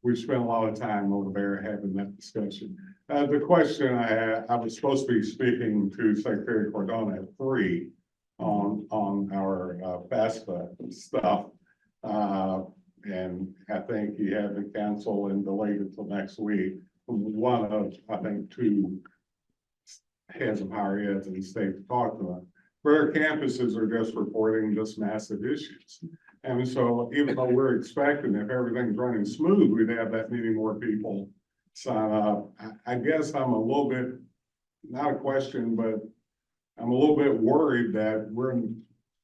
We spent a lot of time over there having that discussion. The question I had, I was supposed to be speaking to Secretary Cordona at 3 on our FAFSA stuff. And I think he had to cancel and delay it until next week. One of, I think, 2 heads of higher ed in the state to talk to them. But our campuses are just reporting just massive issues. And so even though we're expecting, if everything's running smooth, we'd have that many more people sign up. I guess I'm a little bit, not a question, but I'm a little bit worried that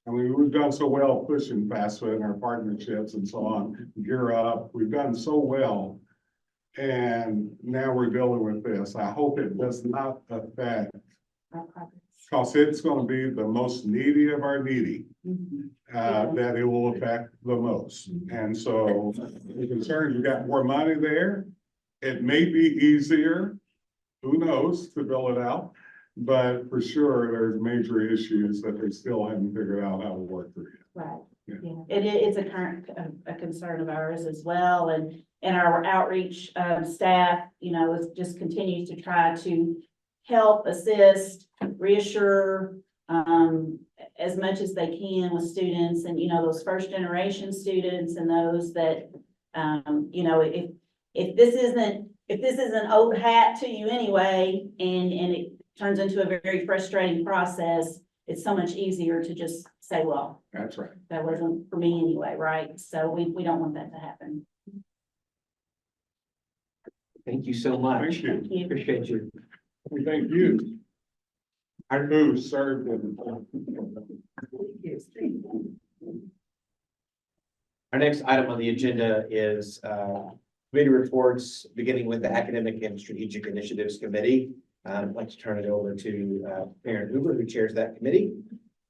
we've done so well pushing FAFSA and our partnerships and so on, Gear Up. We've done so well. And now we're dealing with this. I hope it does not affect, because it's going to be the most needy of our needy, that it will affect the most. And so the concern, we got more money there. It may be easier, who knows, to bill it out. But for sure, there's major issues that they still haven't figured out how to work through yet. Right. Yeah. Yeah. It's a concern of ours as well. And our outreach staff, just continues to try to help, assist, reassure as much as they can with students and, those first generation students and those that, if this isn't old hat to you anyway, and it turns into a very frustrating process, it's so much easier to just say, well, That's right. that wasn't for me anyway, right? So we don't want that to happen. Thank you so much. Thank you. Thank you. Appreciate you. We thank you. Who served in. Our next item on the agenda is committee reports, beginning with the Academic and Strategic Initiatives Committee. I'd like to turn it over to Karen Hoover, who chairs that committee.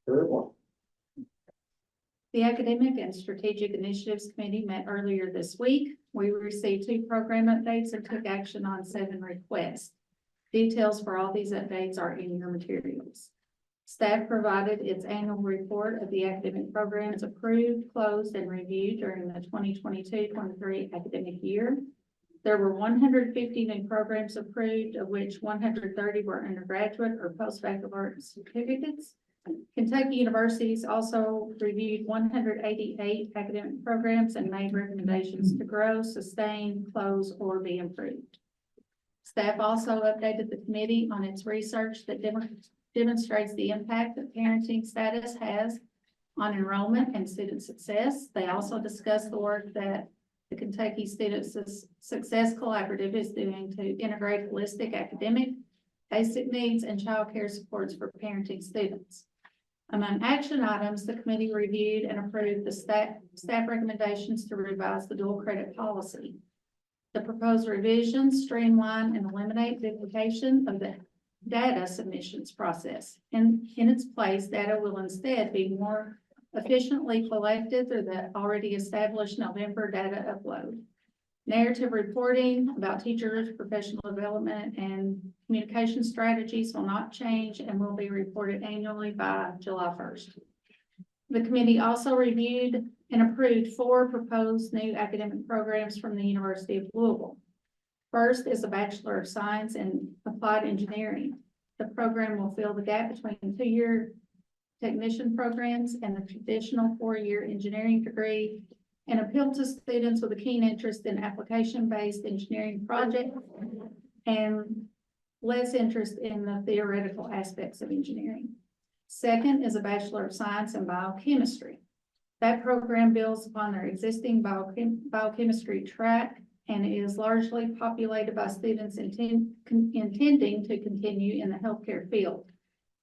For a report. The Academic and Strategic Initiatives Committee met earlier this week. We received 2 program updates and took action on 7 requests. Details for all these updates are in your materials. Staff provided its annual report of the academic programs approved, closed, and reviewed during the 2022-23 academic year. There were 150 new programs approved, of which 130 were undergraduate or postbaccalaureate certificates. Kentucky universities also reviewed 188 academic programs and made recommendations to grow, sustain, close, or be improved. Staff also updated the committee on its research that demonstrates the impact that parenting status has on enrollment and student success. They also discussed the work that the Kentucky Student Success Collaborative is doing to integrate holistic academic, basic needs, and child care supports for parenting students. Among action items, the committee reviewed and approved the staff recommendations to revise the dual credit policy. The proposed revisions streamline and eliminate duplication of the data submissions process. In its place, data will instead be more efficiently collected through the already established November data upload. Narrative reporting about teachers' professional development and communication strategies will not change and will be reported annually by July 1st. The committee also reviewed and approved 4 proposed new academic programs from the University of Louisville. First is a Bachelor of Science in Applied Engineering. The program will fill the gap between 2-year technician programs and the traditional 4-year engineering degree and appeal to students with a keen interest in application-based engineering projects and less interest in the theoretical aspects of engineering. Second is a Bachelor of Science in Biochemistry. That program builds upon their existing biochemistry track and is largely populated by students intending to continue in the healthcare field.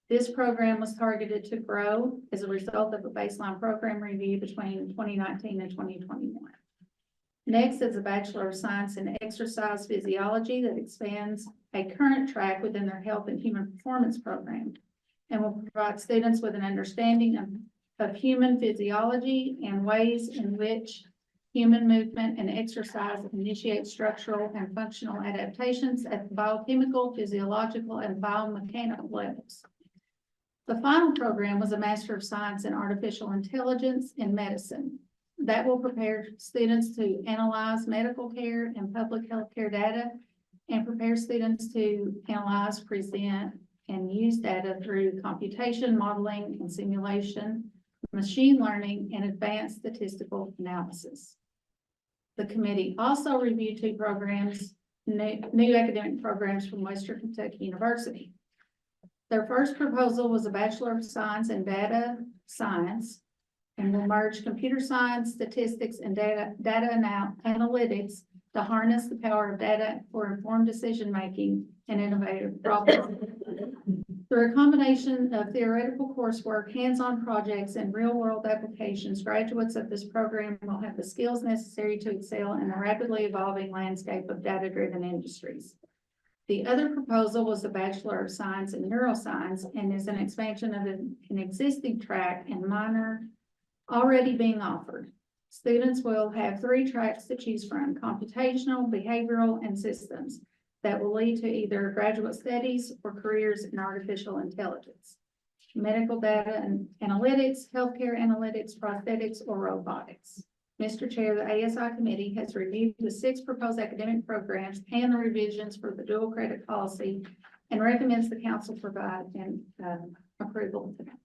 This program was targeted to grow as a result of a baseline program review between 2019 and 2021. Next is a Bachelor of Science in Exercise Physiology that expands a current track within their Health and Human Performance program and will provide students with an understanding of human physiology and ways in which human movement and exercise initiate structural and functional adaptations at the biochemical, physiological, and biomechanical levels. The final program was a Master of Science in Artificial Intelligence in Medicine. That will prepare students to analyze medical care and public health care data and prepare students to analyze, present, and use data through computation, modeling, and simulation, machine learning, and advanced statistical analysis. The committee also reviewed 2 programs, new academic programs from Western Kentucky University. Their first proposal was a Bachelor of Science in Data Science and will merge computer science, statistics, and data analytics to harness the power of data for informed decision-making and innovative problem. Through a combination of theoretical coursework, hands-on projects, and real-world applications, graduates of this program will have the skills necessary to excel in the rapidly evolving landscape of data-driven industries. The other proposal was a Bachelor of Science in Neuroscience and is an expansion of an existing track and minor already being offered. Students will have 3 tracks to choose from: computational, behavioral, and systems that will lead to either graduate studies or careers in artificial intelligence, medical data and analytics, healthcare analytics, prosthetics, or robotics. Mr. Chair, the ASI committee has reviewed the 6 proposed academic programs and the revisions for the dual credit policy and recommends the council provide an approval to them.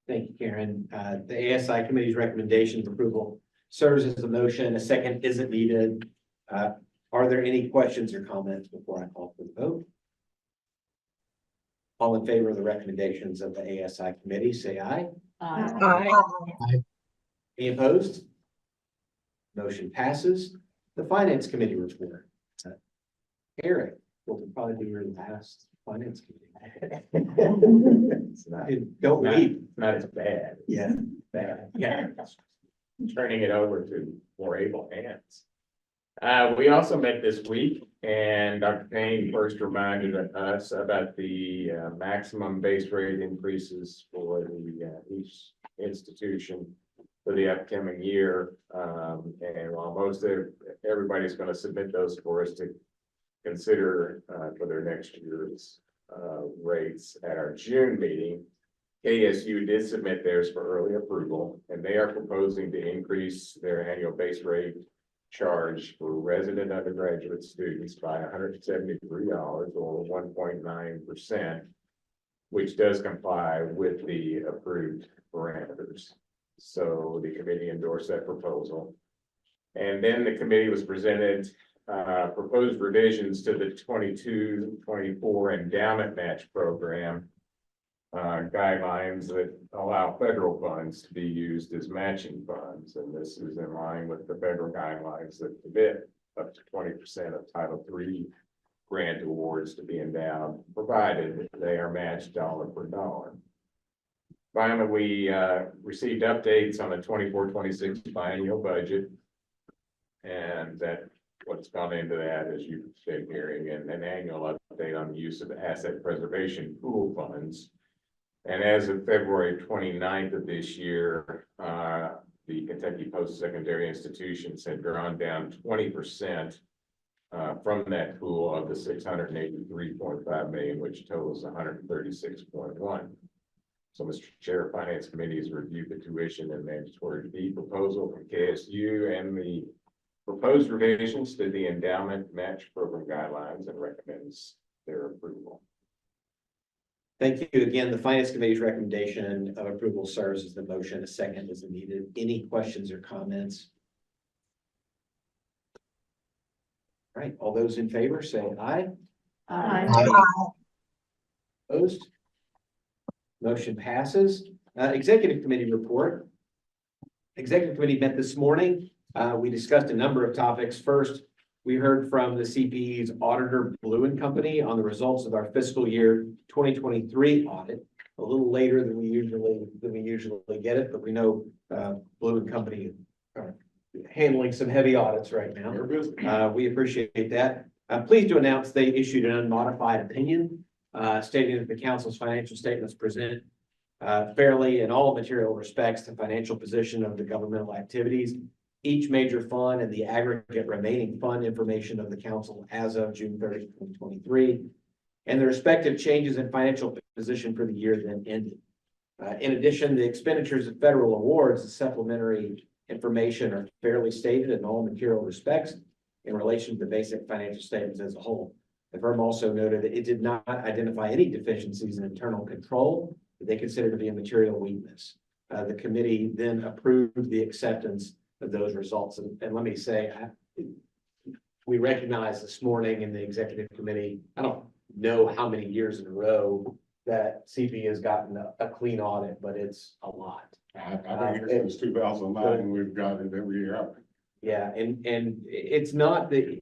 Thank you, Karen. The ASI committee's recommendation for approval serves as a motion. A second isn't needed. Are there any questions or comments before I call for the vote? All in favor of the recommendations of the ASI committee, say aye. Any opposed? Motion passes. The finance committee report. Eric, will probably be your last finance committee. It's not, Don't leave. not as bad. Yeah. Bad, yeah. Turning it over to more able hands. We also met this week and Dr. Payne first reminded us about the maximum base rate increases for the each institution for the upcoming year. And while most of everybody's going to submit those for us to consider for their next year's rates at our June meeting, KSU did submit theirs for early approval, and they are proposing to increase their annual base rate charge for resident undergraduate students by $173 or 1.9%, which does comply with the approved parameters. So the committee endorsed that proposal. And then the committee was presented proposed revisions to the 22-24 endowment match program guidelines that allow federal funds to be used as matching funds. And this is in line with the federal guidelines that permit up to 20% of Title III grant awards to be endowed, provided they are matched dollar for dollar. Finally, we received updates on the 24-26 biennial budget. And that what's gone into that, as you've been hearing, and an annual update on the use of asset preservation pool funds. And as of February 29th of this year, the Kentucky Post-Secondary Institutions had drawn down 20% from that pool of the $683.5 million, which totals 136.1. So, Mr. Chair, Finance Committee has reviewed the tuition and mandatory fee proposal from KSU and the proposed revisions to the endowment match program guidelines and recommends their approval. Thank you again. The finance committee's recommendation of approval serves as the motion. A second is needed. Any questions or comments? All right, all those in favor say aye. Opposed? Motion passes. Executive committee report. Executive committee met this morning. We discussed a number of topics. First, we heard from the CPE's auditor, Blue & Company, on the results of our fiscal year 2023 audit. A little later than we usually get it, but we know Blue & Company are handling some heavy audits right now. We appreciate that. I'm pleased to announce they issued an unmodified opinion stating that the council's financial statements present fairly in all material respects the financial position of the governmental activities, each major fund, and the aggregate remaining fund information of the council as of June 30, 2023, and the respective changes in financial position for the year then ended. In addition, the expenditures of federal awards and supplementary information are fairly stated in all material respects in relation to the basic financial statements as a whole. The firm also noted that it did not identify any deficiencies in internal control that they consider to be a material weakness. The committee then approved the acceptance of those results. And let me say, we recognize this morning in the executive committee, I don't know how many years in a row that CPE has gotten a clean audit, but it's a lot. I think since 2009, we've got it every year. Yeah, and it's not the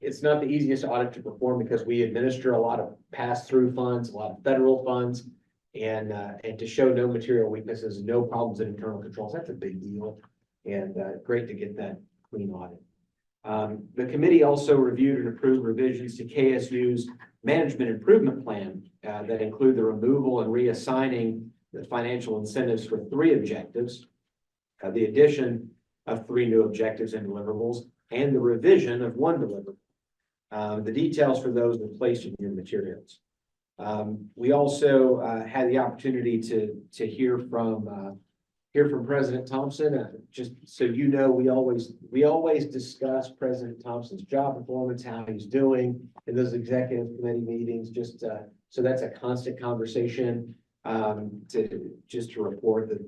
easiest audit to perform because we administer a lot of pass-through funds, a lot of federal funds, and to show no material weaknesses, no problems in internal controls, that's a big deal. And great to get that clean audit. The committee also reviewed and approved revisions to KSU's management improvement plan that include the removal and reassigning the financial incentives for 3 objectives, the addition of 3 new objectives and deliverables, and the revision of 1 deliverable. The details for those are placed in your materials. We also had the opportunity to hear from President Thompson. Just so you know, we always discuss President Thompson's job performance, how he's doing in those executive committee meetings. Just so that's a constant conversation. To report that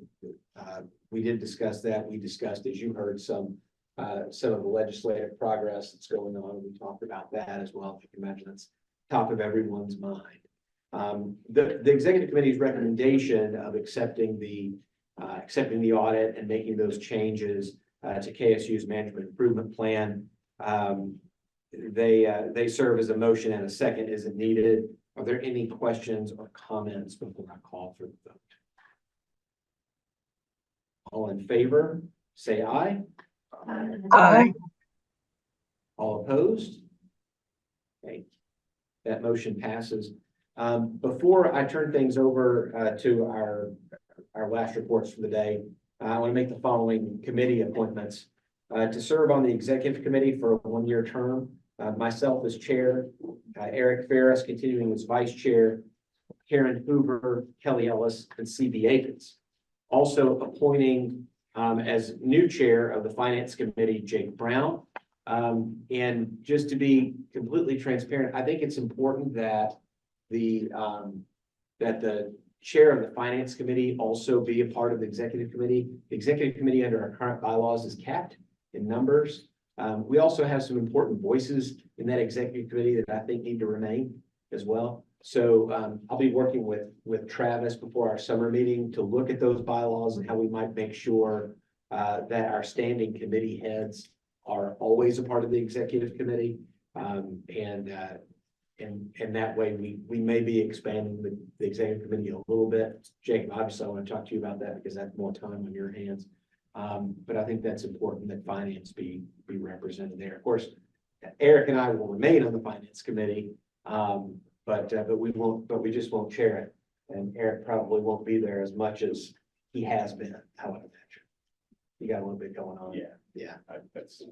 we did discuss that. We discussed, as you heard, some of the legislative progress that's going on. We talked about that as well. If you can imagine, that's top of everyone's mind. The executive committee's recommendation of accepting the audit and making those changes to KSU's management improvement plan. They serve as a motion and a second isn't needed. Are there any questions or comments before I call for the vote? All in favor, say aye. Aye. All opposed? Okay, that motion passes. Before I turn things over to our last reports for the day, I want to make the following committee appointments. To serve on the executive committee for a one-year term, myself as chair, Eric Ferris continuing as vice chair, Karen Hoover, Kelly Ellis, and CB Akins. Also appointing as new chair of the finance committee, Jake Brown. And just to be completely transparent, I think it's important that the chair of the finance committee also be a part of the executive committee. The executive committee under our current bylaws is capped in numbers. We also have some important voices in that executive committee that I think need to remain as well. So I'll be working with Travis before our summer meeting to look at those bylaws and how we might make sure that our standing committee heads are always a part of the executive committee. And that way we may be expanding the executive committee a little bit. Jacob, obviously I want to talk to you about that because that's more time on your hands. But I think that's important that finance be represented there. Of course, Eric and I will remain on the finance committee, but we just won't chair it. And Eric probably won't be there as much as he has been, I would imagine. You got a little bit going on. Yeah. That's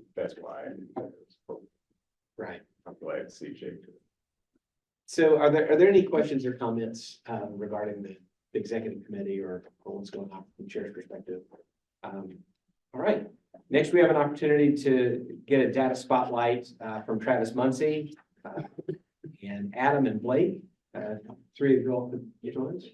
why. Right. I'm glad to see Jake. So are there any questions or comments regarding the executive committee or what's going on from the chair's perspective? All right. Next, we have an opportunity to get a data spotlight from Travis Muncie and Adam and Blake. Three of you all could join us.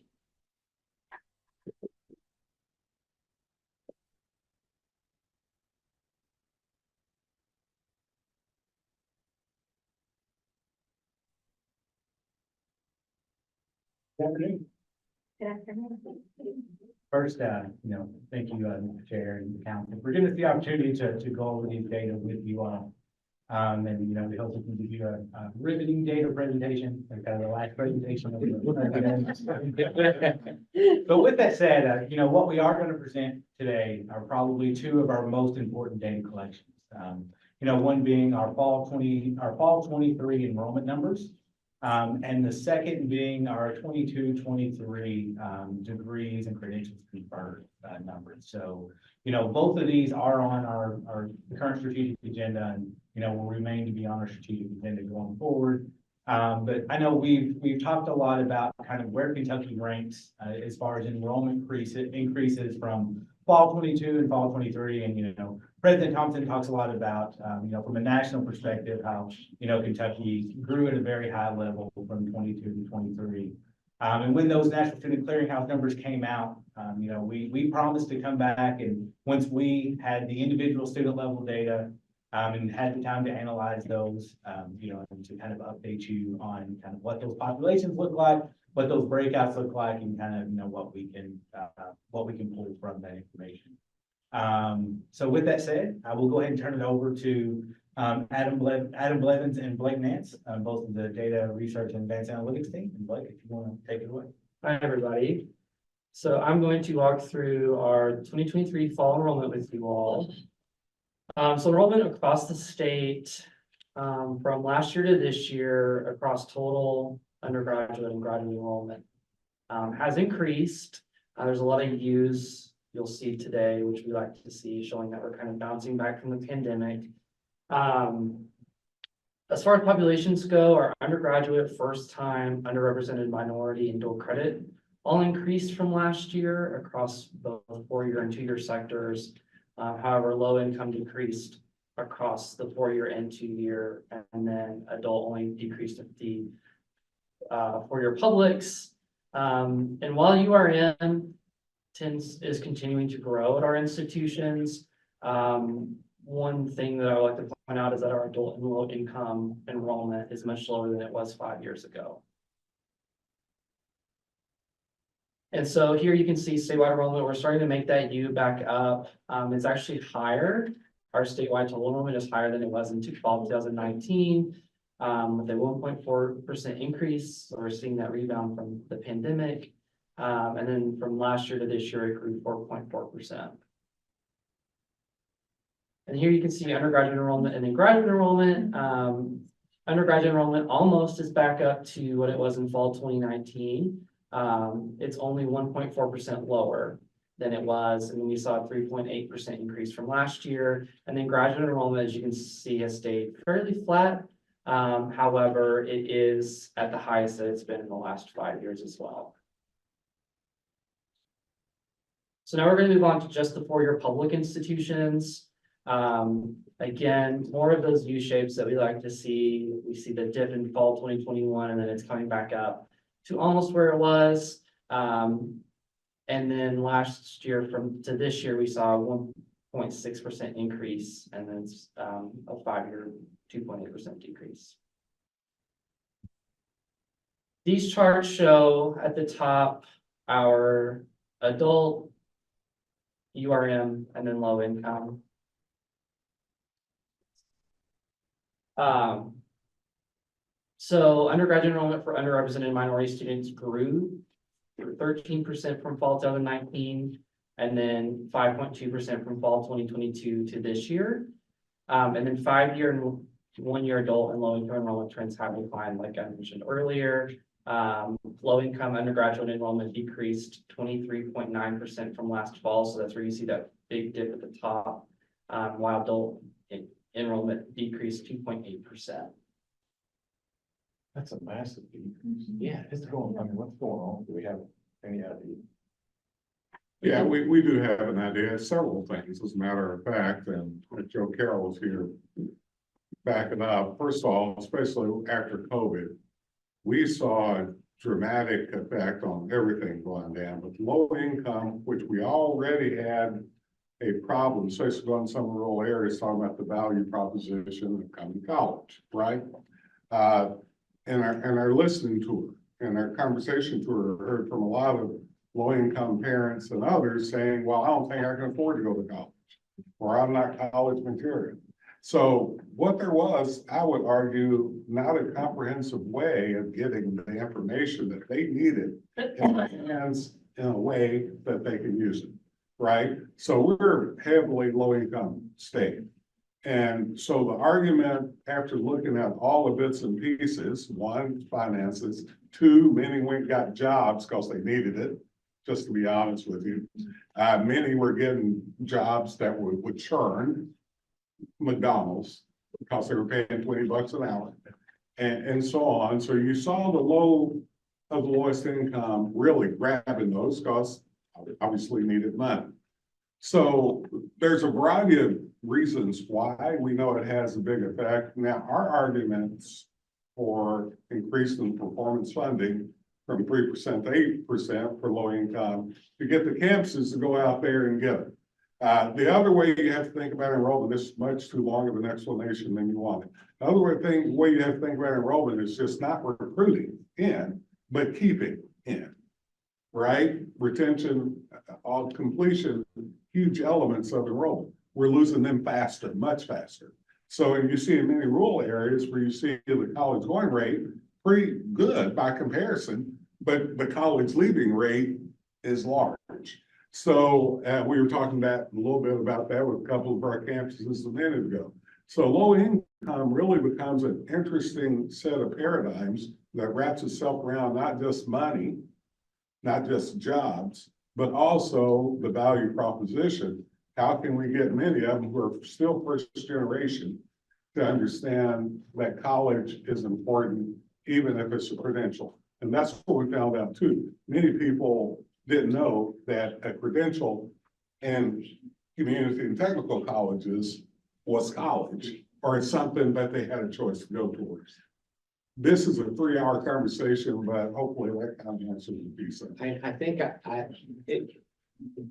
Good afternoon. Good afternoon. First, thank you, Mr. Chair and the council for giving us the opportunity to go over these data with you all. And, we hope we can give you a riveting data presentation, like kind of the last presentation. But with that said, what we are going to present today are probably two of our most important data collections. One being our fall 23 enrollment numbers. And the second being our 22-23 degrees and credentials conferred numbers. So, both of these are on our current strategic agenda and, will remain to be on our strategic agenda going forward. But I know we've talked a lot about kind of where Kentucky ranks as far as enrollment increases from fall 22 and fall 23. And, President Thompson talks a lot about, from a national perspective, how, Kentucky grew at a very high level from 22 to 23. And when those National Student Clearinghouse numbers came out, we promised to come back, and once we had the individual student level data, and had the time to analyze those, and to kind of update you on kind of what those populations look like, what those breakouts look like, and kind of, what we can pull from that information. So with that said, I will go ahead and turn it over to Adam Blevins and Blake Nance, both of the data research and advanced analytics team. And Blake, if you want to take it away. Hi, everybody. So I'm going to walk through our 2023 fall enrollment with you all. So enrollment across the state from last year to this year across total undergraduate and graduate enrollment has increased. There's a lot of U's you'll see today, which we like to see, showing that we're kind of bouncing back from the pandemic. As far as populations go, our undergraduate, first time, underrepresented minority, and dual credit all increased from last year across both 4-year and 2-year sectors. However, low income decreased across the 4-year and 2-year, and then adult only decreased at the 4-year publics. And while URM is continuing to grow at our institutions, one thing that I would like to point out is that our adult and low income enrollment is much lower than it was 5 years ago. And so here you can see statewide enrollment, we're starting to make that U back up. It's actually higher. Our statewide total enrollment is higher than it was in fall 2019. With a 1.4% increase. So we're seeing that rebound from the pandemic. And then from last year to this year, it grew 4.4%. And here you can see undergraduate enrollment and then graduate enrollment. Undergraduate enrollment almost is back up to what it was in fall 2019. It's only 1.4% lower than it was, and we saw a 3.8% increase from last year. And then graduate enrollment, as you can see, has stayed fairly flat. However, it is at the highest that it's been in the last 5 years as well. So now we're going to move on to just the four-year public institutions. Again, more of those U-shapes that we like to see. We see the dip in fall 2021, and then it's coming back up to almost where it was. And then last year to this year, we saw a 1.6% increase, and then it's a 5-year 2.8% decrease. These charts show at the top our adult URM and then low income. So undergraduate enrollment for underrepresented minority students grew 13% from fall 2019, and then 5.2% from fall 2022 to this year. And then 5-year and 1-year adult and low income enrollment trends have declined, like I mentioned earlier. Low income undergraduate enrollment decreased 23.9% from last fall. So that's where you see that big dip at the top, while adult enrollment decreased 2.8%. That's a massive decrease. Yeah, what's going on? Do we have any idea? Yeah, we do have an idea, several things, as a matter of fact, and Joe Carroll is here backing up. First of all, especially after COVID, we saw a dramatic effect on everything going down, but low income, which we already had a problem, especially on some rural areas, talking about the value proposition of coming to college, right? And our listening tour and our conversation tour heard from a lot of low-income parents and others saying, well, I don't think I can afford to go to college, or I'm not college material. So what there was, I would argue, not a comprehensive way of getting the information that they needed in their hands in a way that they can use it, right? So we're heavily low-income state. And so the argument, after looking at all the bits and pieces, one, finances, two, many went got jobs because they needed it, just to be honest with you. Many were getting jobs that would churn, McDonald's, because they were paying $20 an hour, and so on. So you saw the low of the lowest income really grabbing those because obviously needed money. So there's a variety of reasons why we know it has a big effect. Now, our arguments for increasing performance funding from 3% to 8% for low income to get the campuses to go out there and get it. The other way you have to think about enrollment, this is much too long of an explanation than you wanted. The other way you have to think about enrollment is just not recruiting in, but keeping in, right? Retention, on completion, huge elements of enrollment. We're losing them faster, much faster. So you see in many rural areas where you see the college going rate pretty good by comparison, but the college leaving rate is large. So we were talking a little bit about that with a couple of our campuses a minute ago. So low income really becomes an interesting set of paradigms that wraps itself around not just money, not just jobs, but also the value proposition. How can we get many of them who are still first generation to understand that college is important, even if it's a credential? And that's what we found out too. Many people didn't know that a credential in community and technical colleges was college, or it's something that they had a choice to go towards. This is a 3-hour conversation, but hopefully that kind of answers the piece. I think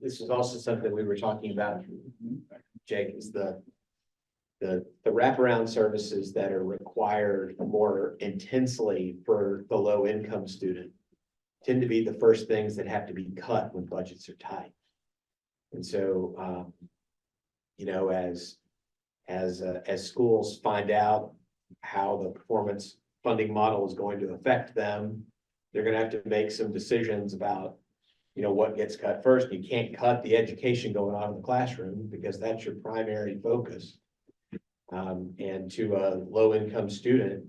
this is also something we were talking about, Jake, is the wraparound services that are required more intensely for the low income student. tend to be the first things that have to be cut when budgets are tight. And so, you know, as schools find out how the performance funding model is going to affect them, they're gonna have to make some decisions about, you know, what gets cut first. You can't cut the education going on in the classroom because that's your primary focus. And to a low-income student,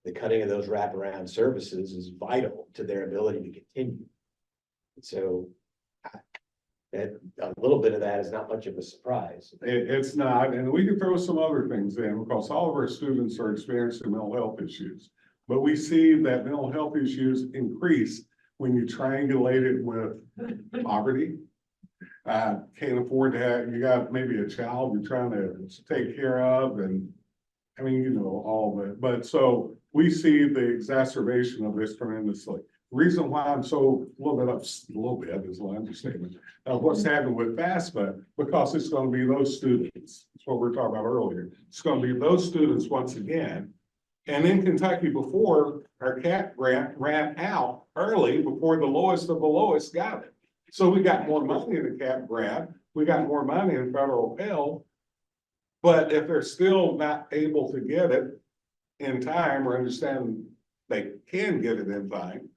the cutting of those wraparound services is vital to their ability to continue. So that a little bit of that is not much of a surprise. It's not, and we can throw some other things in because all of our students are experiencing mental health issues. But we see that mental health issues increase when you triangulate it with poverty. Can't afford to have, you got maybe a child you're trying to take care of, and I mean, you know, all of it. But so we see the exacerbation of this tremendously. Reason why I'm so a little bit is an understatement of what's happened with FAFSA, because it's going to be those students. That's what we were talking about earlier. It's going to be those students once again. And in Kentucky before, our CAP grant ran out early before the lowest of the lowest got it. So we got more money in the CAP grant, we got more money in federal Pell. But if they're still not able to get it in time or understand they can get it in time,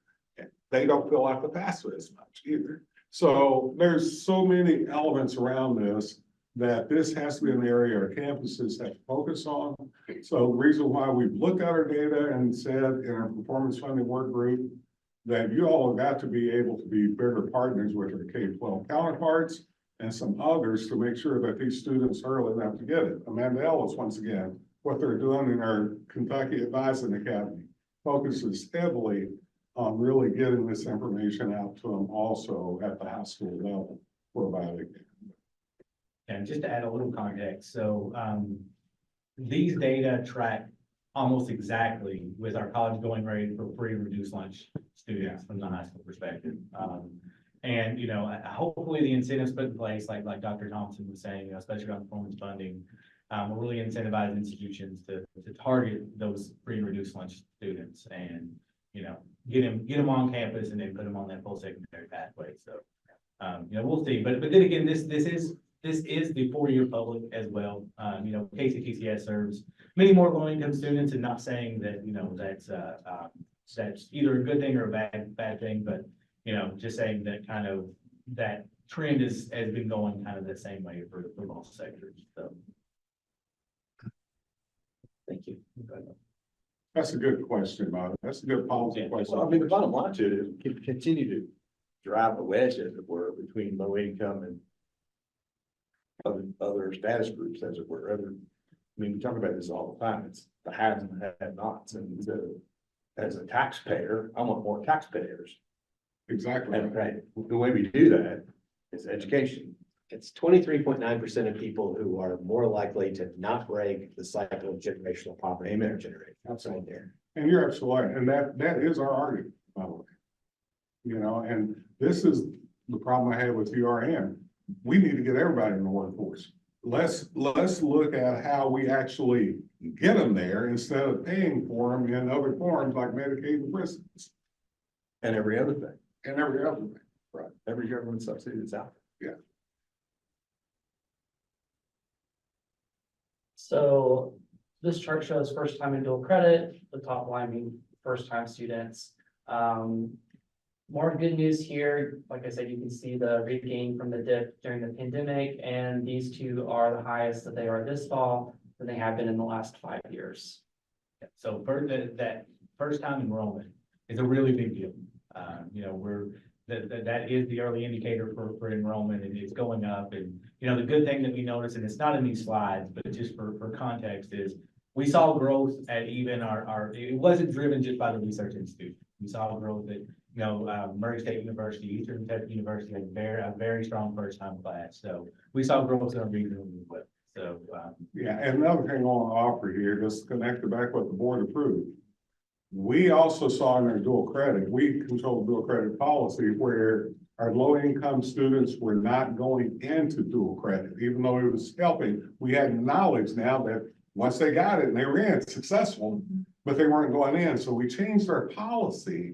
they don't fill out the FAFSA as much either. So there's so many elements around this that this has to be an area our campuses have to focus on. So the reason why we've looked at our data and said in our performance funding work group that you all have got to be able to be bigger partners with our K-12 counterparts and some others to make sure that these students are early enough to get it. Amanda Ellis, once again, what they're doing in our Kentucky Advising Academy focuses heavily on really getting this information out to them also at the high school level for about it. And just to add a little context, so these data track almost exactly with our college going rate for free and reduced lunch students from the high school perspective. And, you know, hopefully the incentives put in place, like Dr. Thompson was saying, you know, especially on performance funding, will really incentivize institutions to target those free and reduced lunch students and, you know, get them on campus and then put them on that post-secondary pathway. So, you know, we'll see. But then again, this is the four-year public as well. You know, KCTCS serves many more low-income students, and not saying that, you know, that's either a good thing or a bad thing, but, you know, just saying that kind of that trend has been going kind of the same way for most sectors. So. Thank you. That's a good question, Bob. That's a good policy question. Well, I mean, the bottom line to it is continue to drive a wedge, as it were, between low income and other status groups, as it were. I mean, we talk about this all the time. It's the haves and the have-nots. And so, as a taxpayer, I want more taxpayers. Exactly. And the way we do that is education. It's 23.9% of people who are more likely to not break the cycle of generational poverty in their generation. That's right there. And you're absolutely right. And that is our argument, by the way. You know, and this is the problem I have with URM. We need to get everybody in the workforce. Let's look at how we actually get them there instead of paying for them in other forms like Medicaid and prisons. And every other thing. And every other thing. Right. Every government subsidy that's out there. Yeah. So this chart shows first time in dual credit, the top line being first time students. More good news here. Like I said, you can see the regain from the dip during the pandemic, and these two are the highest that they are this fall than they have been in the last 5 years. So for that first time enrollment is a really big deal. You know, that is the early indicator for enrollment, and it's going up. And, you know, the good thing that we noticed, and it's not in these slides, but just for context, is we saw growth at even it wasn't driven just by the research institute. We saw growth at, you know, Murray State University, Eastern Kentucky University had a very strong first time class. So we saw growth in our region as well. So, Yeah, and another thing I want to offer here, just connect it back what the board approved. We also saw in our dual credit, we controlled dual credit policy where our low income students were not going into dual credit, even though it was helping. We had knowledge now that once they got it and they were in successful, but they weren't going in. So we changed our policy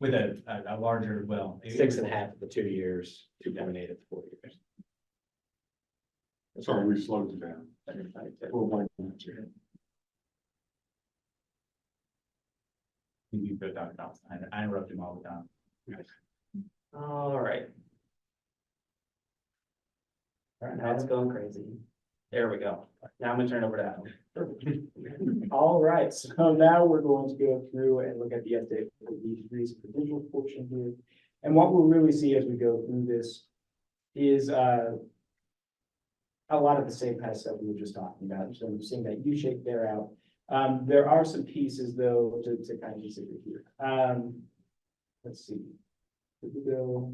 with a larger, well. 6.5 at the 2 years, 2.8 at the 4 years. Sorry, we slowed it down. You put Dr. Thompson, I interrupt him all the time. All right. All right, now it's going crazy. There we go. Now I'm gonna turn it over to Adam. All right, so now we're going to go through and look at the update for the degrees credential portion here. And what we'll really see as we go through this is a lot of the same kind of stuff we were just talking about. So I'm seeing that U-shape there out. There are some pieces though to kind of consider here. Let's see. Did we go?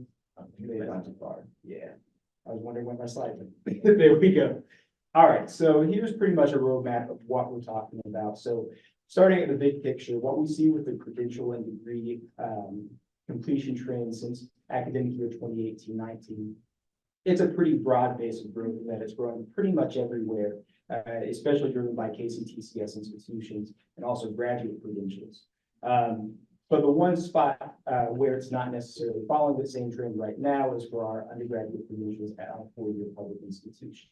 Maybe not too far. Yeah. I was wondering when my slide went. There we go. All right, so here's pretty much a roadmap of what we're talking about. So starting at the big picture, what we see with the credential and degree completion trend since academic year 2018-19, it's a pretty broad base of growth in that it's growing pretty much everywhere, especially driven by KCTCS institutions and also graduate credentials. But the one spot where it's not necessarily following the same trend right now is for our undergraduate credentials at our four-year public institutions.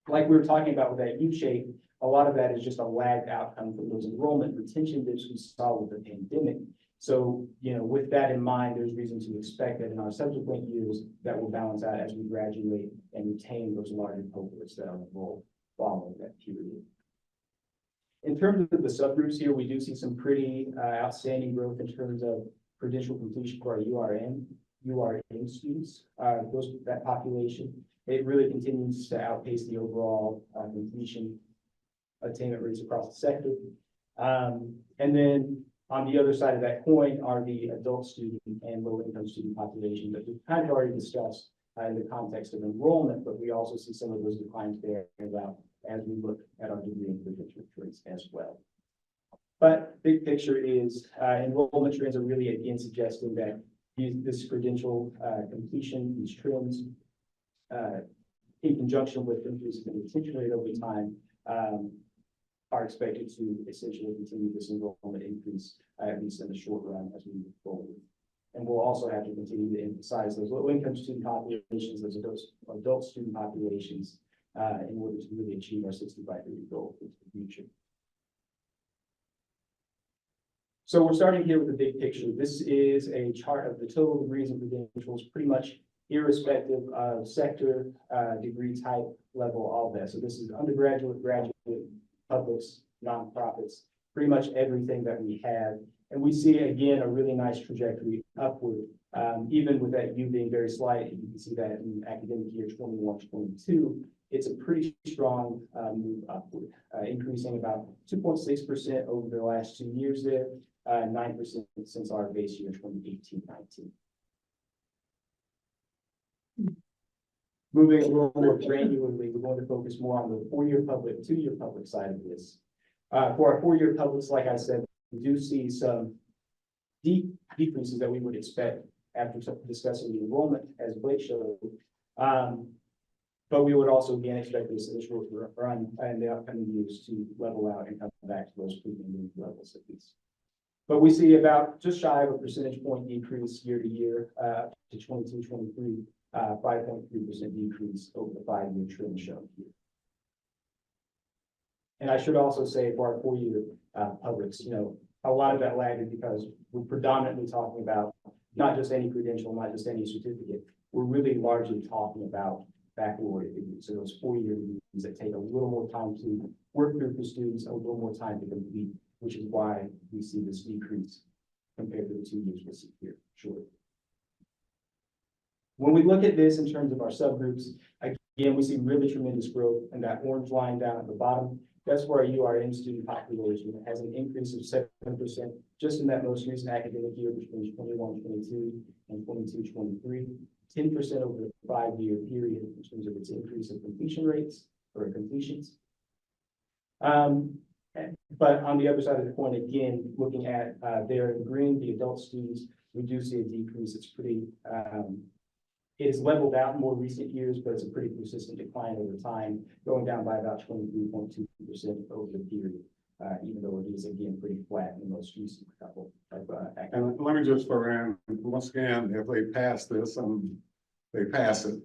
Like we were talking about with that U-shape, a lot of that is just a lagged outcome from those enrollment retention dips we saw with the pandemic. So, you know, with that in mind, there's reason to expect that in our subsequent years, that will balance out as we graduate and retain those larger cohorts that are enrolled following that period. In terms of the subgroups here, we do see some pretty outstanding growth in terms of credential completion for our URN students. That population, it really continues to outpace the overall completion attainment rates across the sector. And then on the other side of that coin are the adult student and low income student population that we've kind of already discussed in the context of enrollment, but we also see some of those declines there as we look at our degree and credential rates as well. But big picture is enrollment trends are really again suggesting that this credential completion, these trends, in conjunction with increases in retention rate over time, are expected to essentially continue this enrollment increase, at least in the short run as we move forward. And we'll also have to continue to emphasize those low-income student populations, those adult student populations, in order to really achieve our 65-30 goal for the future. So we're starting here with the big picture. This is a chart of the total degrees and credentials, pretty much irrespective of sector, degree type, level, all that. So this is undergraduate, graduate, publics, nonprofits, pretty much everything that we have. And we see, again, a really nice trajectory upward, even with that U being very slight. You can see that in academic year 21-22, it's a pretty strong move upward, increasing about 2.6% over the last 2 years there, 9% since our base year 2018-19. Moving a little more granularly, we're going to focus more on the four-year public, two-year public side of this. For our four-year publics, like I said, we do see some decreases that we would expect after discussing the enrollment, as Blake showed. But we would also again expect this initial run in the upcoming years to level out and come back to those pre-pandemic levels at least. But we see about just shy of a percentage point decrease year to year to 22-23. 5.3% decrease over the 5-year trend shown here. And I should also say for our four-year publics, you know, a lot of that lag is because we're predominantly talking about not just any credential, not just any certificate. We're really largely talking about baccalaureate degrees. So those four-year degrees that take a little more time to work through for students, a little more time to complete, which is why we see this decrease compared to the 2 years we'll see here shortly. When we look at this in terms of our subgroups, again, we see really tremendous growth in that orange line down at the bottom. That's where our URN student population has an increase of 7% just in that most recent academic year between 21-22 and 22-23, 10% over the 5-year period in terms of its increase of completion rates or completions. But on the other side of the coin, again, looking at there in green, the adult students, we do see a decrease. It's pretty, it has leveled out in more recent years, but it's a pretty persistent decline over time, going down by about 23.2% over the period, even though it is again pretty flat in the most recent couple of And let me just throw in, once again, if they pass this, I'm they pass it.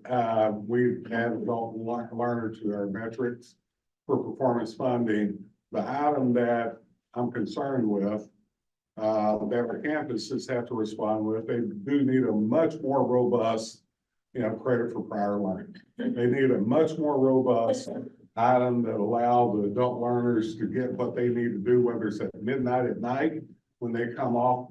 We add adult learner to our metrics for performance funding. The item that I'm concerned with, that our campuses have to respond with, they do need a much more robust, credit for prior learning. They need a much more robust item that allow the adult learners to get what they need to do, whether it's at midnight at night when they come off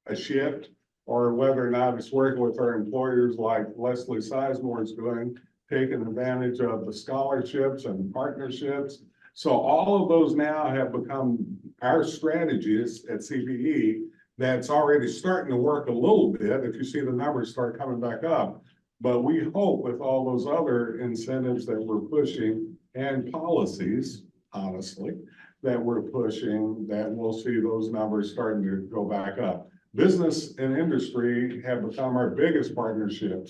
a shift, or whether or not it's working with our employers like Leslie Sizemore is doing, taking advantage of the scholarships and partnerships. So all of those now have become our strategies at CPE that's already starting to work a little bit if you see the numbers start coming back up. But we hope with all those other incentives that we're pushing and policies, honestly, that we're pushing, that we'll see those numbers starting to go back up. Business and industry have become our biggest partnership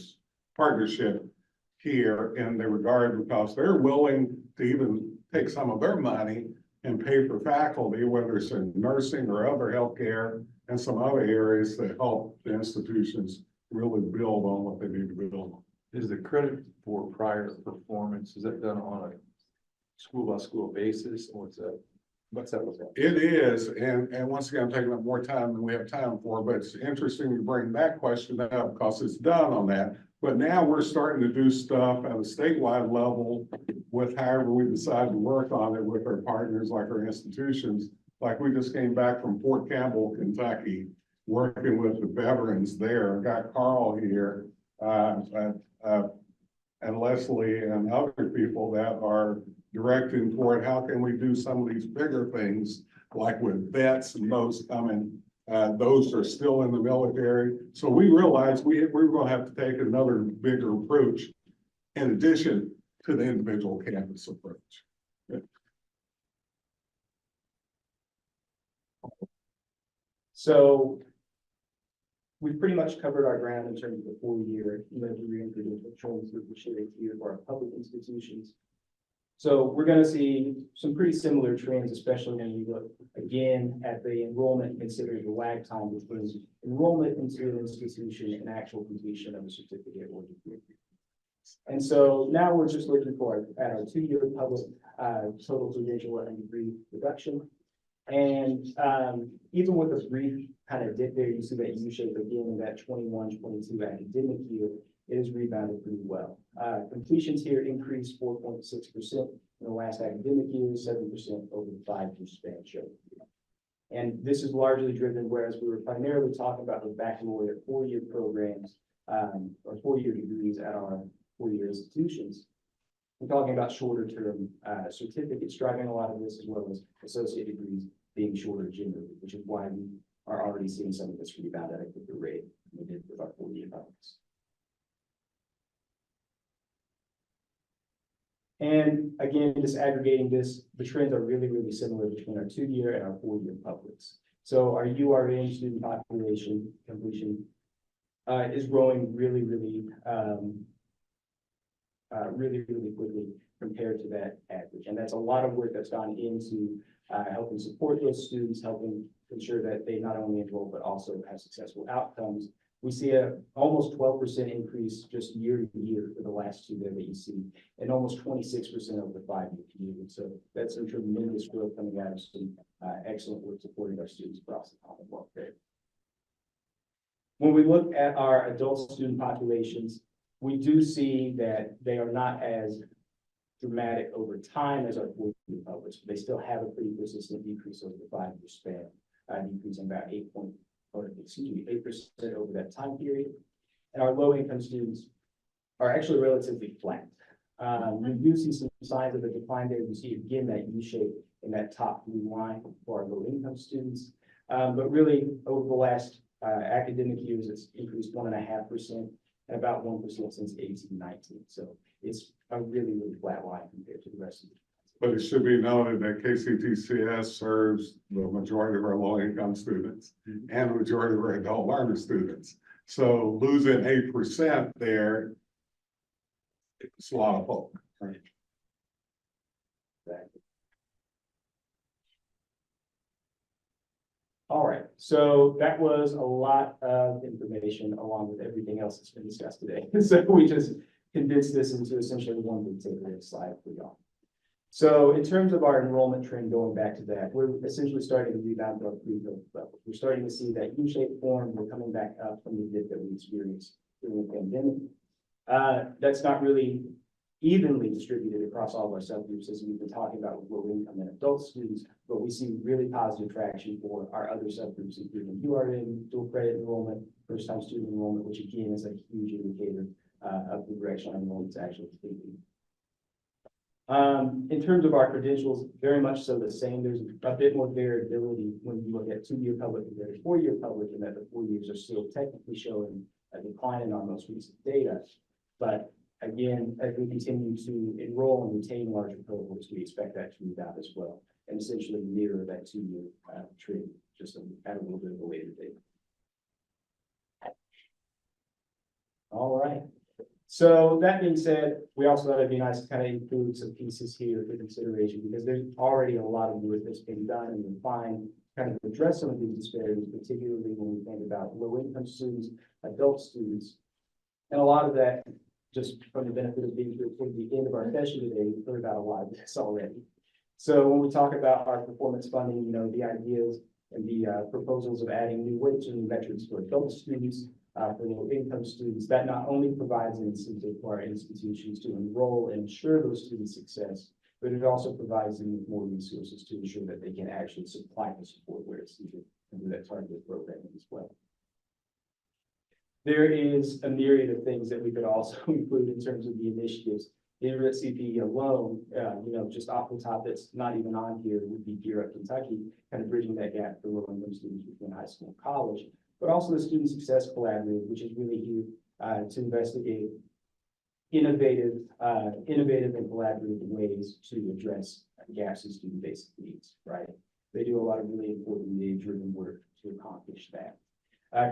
here in the regard, because they're willing to even take some of their money and pay for faculty, whether it's in nursing or other healthcare and some other areas that help the institutions really build on what they need to build on. Is the credit for prior performance, is that done on a school by school basis, or what's that look like? It is, and once again, I'm taking up more time than we have time for, but it's interesting to bring that question up because it's done on that. But now we're starting to do stuff at a statewide level with however we decide to work on it with our partners, like our institutions. Like we just came back from Fort Campbell, Kentucky, working with the veterans there. Got Carl here, and Leslie and other people that are directing toward how can we do some of these bigger things, like with vets and those coming. Those are still in the military. So we realized we're going to have to take another bigger approach in addition to the individual campus approach. So we've pretty much covered our ground in terms of the 4-year credential trends that we shared here for our public institutions. So we're going to see some pretty similar trends, especially when we look again at the enrollment, considering the lag time between enrollment into an institution and actual completion of a certificate or degree. And so now we're just looking for at our 2-year public total credential and degree reduction. And even with a brief kind of dip there, you see that U-shape again in that 21-22 academic year, it has rebounded pretty well. Completions here increased 4.6% in the last academic year, 7% over the 5-year span shown. And this is largely driven, whereas we were primarily talking about the baccalaureate 4-year programs or 4-year degrees at our 4-year institutions. We're talking about shorter term certificates driving a lot of this, as well as associate degrees being shorter generally, which is why we are already seeing some of this rebound at a quicker rate than we did with our 4-year programs. And again, just aggregating this, the trends are really, really similar between our 2-year and our 4-year publics. So our URN student population completion is growing really, really quickly compared to that average. And that's a lot of work that's gone into helping support those students, helping ensure that they not only enroll, but also have successful outcomes. We see a almost 12% increase just year to year for the last 2 there that you see, and almost 26% over the 5-year period. So that's some tremendous growth coming out of some excellent work supporting our students across the Commonwealth there. When we look at our adult student populations, we do see that they are not as dramatic over time as our 4-year publics, but they still have a pretty persistent decrease over the 5-year span, decreasing about 8% over that time period. And our low income students are actually relatively flat. We do see some signs of a decline there. You see again that U shape in that top blue line for our low income students. But really over the last academic years, it's increased 1.5% and about 1% since 18-19. So it's a really, really flat line compared to the rest of the. But it should be noted that KCTCS serves the majority of our low-income students and the majority of our adult learner students. So losing 8% there, it's a lot of folk. Right? Exactly. All right, so that was a lot of information along with everything else that's been discussed today. So we just condensed this into essentially one big takeaway slide for y'all. So in terms of our enrollment trend, going back to that, we're essentially starting to rebound to our pre-COVID level. We're starting to see that U-shaped form, we're coming back up from the dip that we experienced during the pandemic. That's not really evenly distributed across all of our subgroups, as we've been talking about with low income and adult students, but we see really positive traction for our other subgroups, including URN, dual credit enrollment, first time student enrollment, which again is a huge indicator of the direction our enrollment is actually taking. In terms of our credentials, very much so the same. There's a bit more variability when you look at 2-year public compared to 4-year public, and that the 4 years are still technically showing a decline in our most recent data. But again, as we continue to enroll and retain larger cohorts, we expect that to rebound as well, and essentially mirror that 2-year trend, just at a little bit of a later date. All right. So that being said, we also thought it'd be nice to kind of include some pieces here for consideration, because there's already a lot of work that's been done and refined to kind of address some of these disparities, particularly when we think about low income students, adult students. And a lot of that, just from the benefit of being here toward the end of our session today, we've heard about a lot of this already. So when we talk about our performance funding, you know, the ideas and the proposals of adding new weights and new metrics for adult students, for low income students, that not only provides an incentive for our institutions to enroll and ensure those students' success, but it also provides them with more resources to ensure that they can actually supply the support where it's needed and do that targeted programming as well. There is a myriad of things that we could also include in terms of the initiatives. Here at CPE alone, you know, just off the top, that's not even on here, would be Gear Up Kentucky, kind of bridging that gap for low income students between high school and college, but also the Student Success Collaborative, which is really here to investigate innovative and collaborative ways to address gaps in student basic needs, right? They do a lot of really important data-driven work to accomplish that.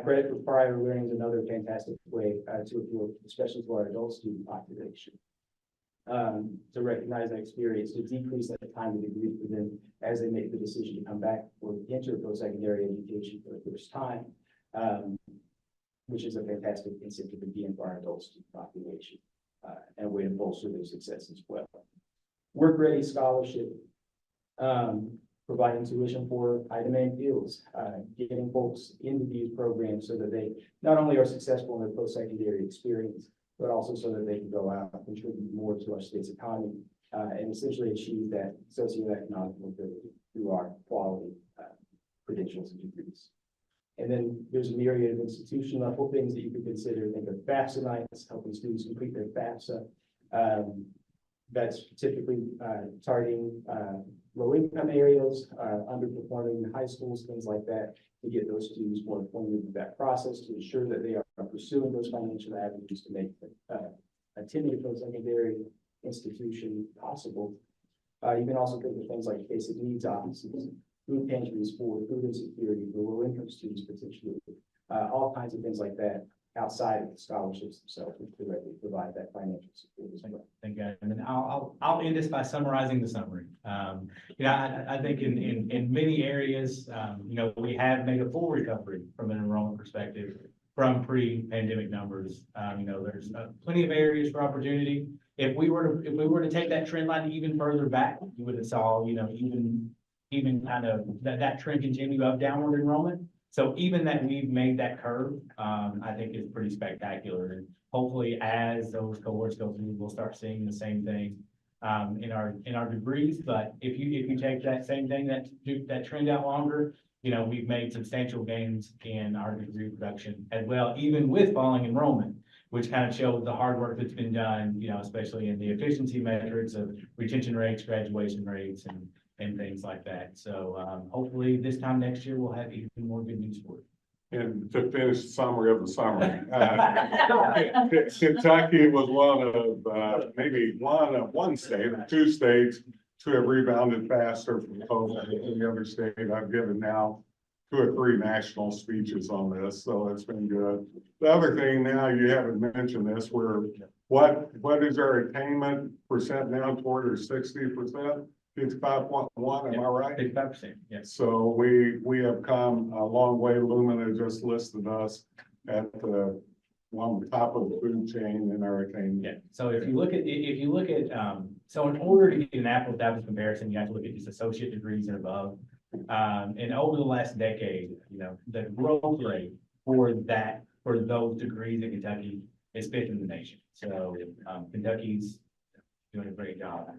Credit for prior learning is another fantastic way to appeal, especially to our adult student population. To recognize that experience, to decrease that time to degree for them as they make the decision to come back or enter post-secondary education for the first time, which is a fantastic incentive again for our adult student population, and a way to bolster their success as well. Work Ready Scholarship, providing tuition for high demand fields, getting folks into these programs so that they not only are successful in their post-secondary experience, but also so that they can go out and contribute more to our state's economy, and essentially achieve that socioeconomic mobility through our quality credentials and degrees. And then there's a myriad of institution level things that you could consider. Think of FAFSA nights, helping students complete their FAFSA. That's typically targeting low income areas, underperforming high schools, things like that, to get those students more acquainted with that process, to ensure that they are pursuing those financial avenues to make attending a post-secondary institution possible. You can also think of things like basic needs offices, food pantries for food insecurity for low income students potentially, all kinds of things like that outside of the scholarships themselves, which directly provide that financial support as well. Thank you. And then I'll end this by summarizing the summary. You know, I think in many areas, you know, we have made a full recovery from an enrollment perspective from pre-pandemic numbers. You know, there's plenty of areas for opportunity. If we were to take that trend line even further back, you would have saw, you know, even kind of that trend continue of downward enrollment. So even that we've made that curve, I think is pretty spectacular. And hopefully as those cohorts go through, we'll start seeing the same thing in our degrees. But if you take that same thing, that trend out longer, you know, we've made substantial gains in our degree production as well, even with falling enrollment, which kind of shows the hard work that's been done, you know, especially in the efficiency metrics of retention rates, graduation rates, and things like that. So hopefully this time next year, we'll have even more good news for you. And to finish the summary of the summary, Kentucky was one of maybe one state or two states to have rebounded faster from COVID than any other state. I've given now 2 or 3 national speeches on this, so it's been good. The other thing now, you haven't mentioned this, what is our attainment percent now toward, or 60%? 55.1, am I right? 55%, yes. So we have come a long way. Lumina just listed us at the, on the top of the food chain and everything. Yeah, so if you look at, so in order to get an apples to apples comparison, you have to look at just associate degrees and above. And over the last decade, you know, the growth rate for those degrees in Kentucky is fifth in the nation. So, Kentucky's doing a great job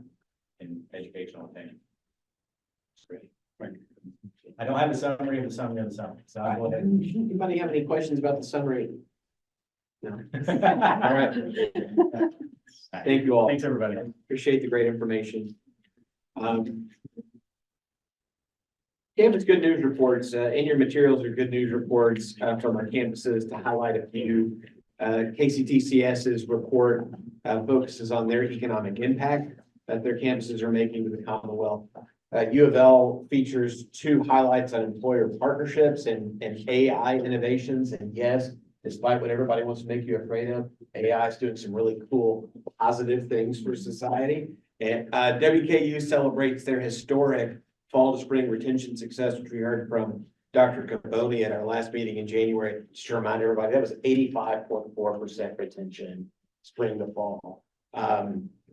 in educational attainment. It's great. Thank you. I don't have a summary of the summary of the summary, so I'll go ahead. Anybody have any questions about the summary? No. All right. Thank you all. Thanks, everybody. Appreciate the great information. Campus good news reports, in your materials are good news reports, from our campuses to highlight a few. KCTCS's report, focuses on their economic impact that their campuses are making to the Commonwealth. U of L features 2 highlights on employer partnerships and AI innovations. And yes, despite what everybody wants to make you afraid of, AI is doing some really cool, positive things for society. And WKU celebrates their historic fall to spring retention success, which we heard from Dr. Caboni at our last meeting in January. Just to remind everybody, that was 85.4% retention spring to fall.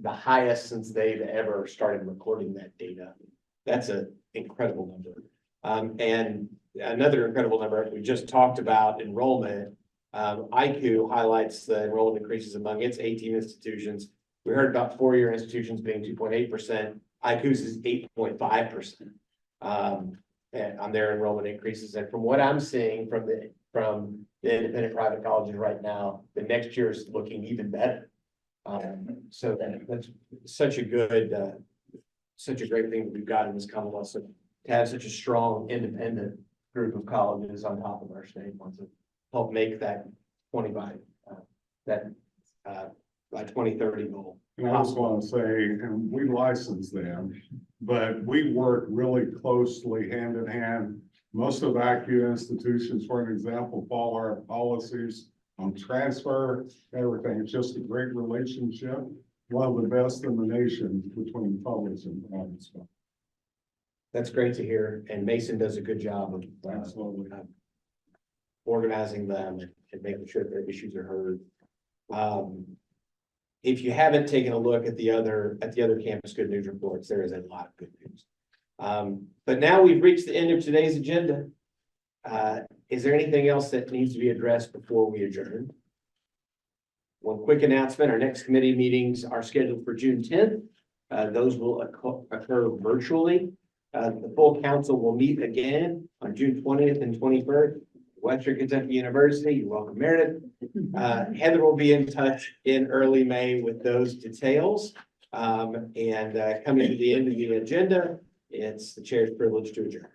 The highest since they've ever started recording that data. That's an incredible number. And another incredible number, we just talked about enrollment. IQ highlights the enrollment increases among its 18 institutions. We heard about 4-year institutions being 2.8%. IQ's is 8.5%. And on their enrollment increases. And from what I'm seeing from the independent private colleges right now, the next year is looking even better. So that's such a good, such a great thing that we've got in this Commonwealth. So to have such a strong independent group of colleges on top of our state wants to help make that 20 by by 2030 goal. And I just want to say, and we license them, but we work really closely hand in hand. Most of the IQ institutions, for an example, follow our policies on transfer, everything. It's just a great relationship. One of the best in the nation between public and private schools. That's great to hear. And Mason does a good job of organizing them and making sure their issues are heard. If you haven't taken a look at the other campus good news reports, there is a lot of good news. But now we've reached the end of today's agenda. Is there anything else that needs to be addressed before we adjourn? One quick announcement, our next committee meetings are scheduled for June 10th. Those will occur virtually. The full council will meet again on June 20th and 21st. Western Kentucky University, you're welcome, Meredith. Heather will be in touch in early May with those details. And coming to the end of the agenda, it's the chair's privilege to adjourn.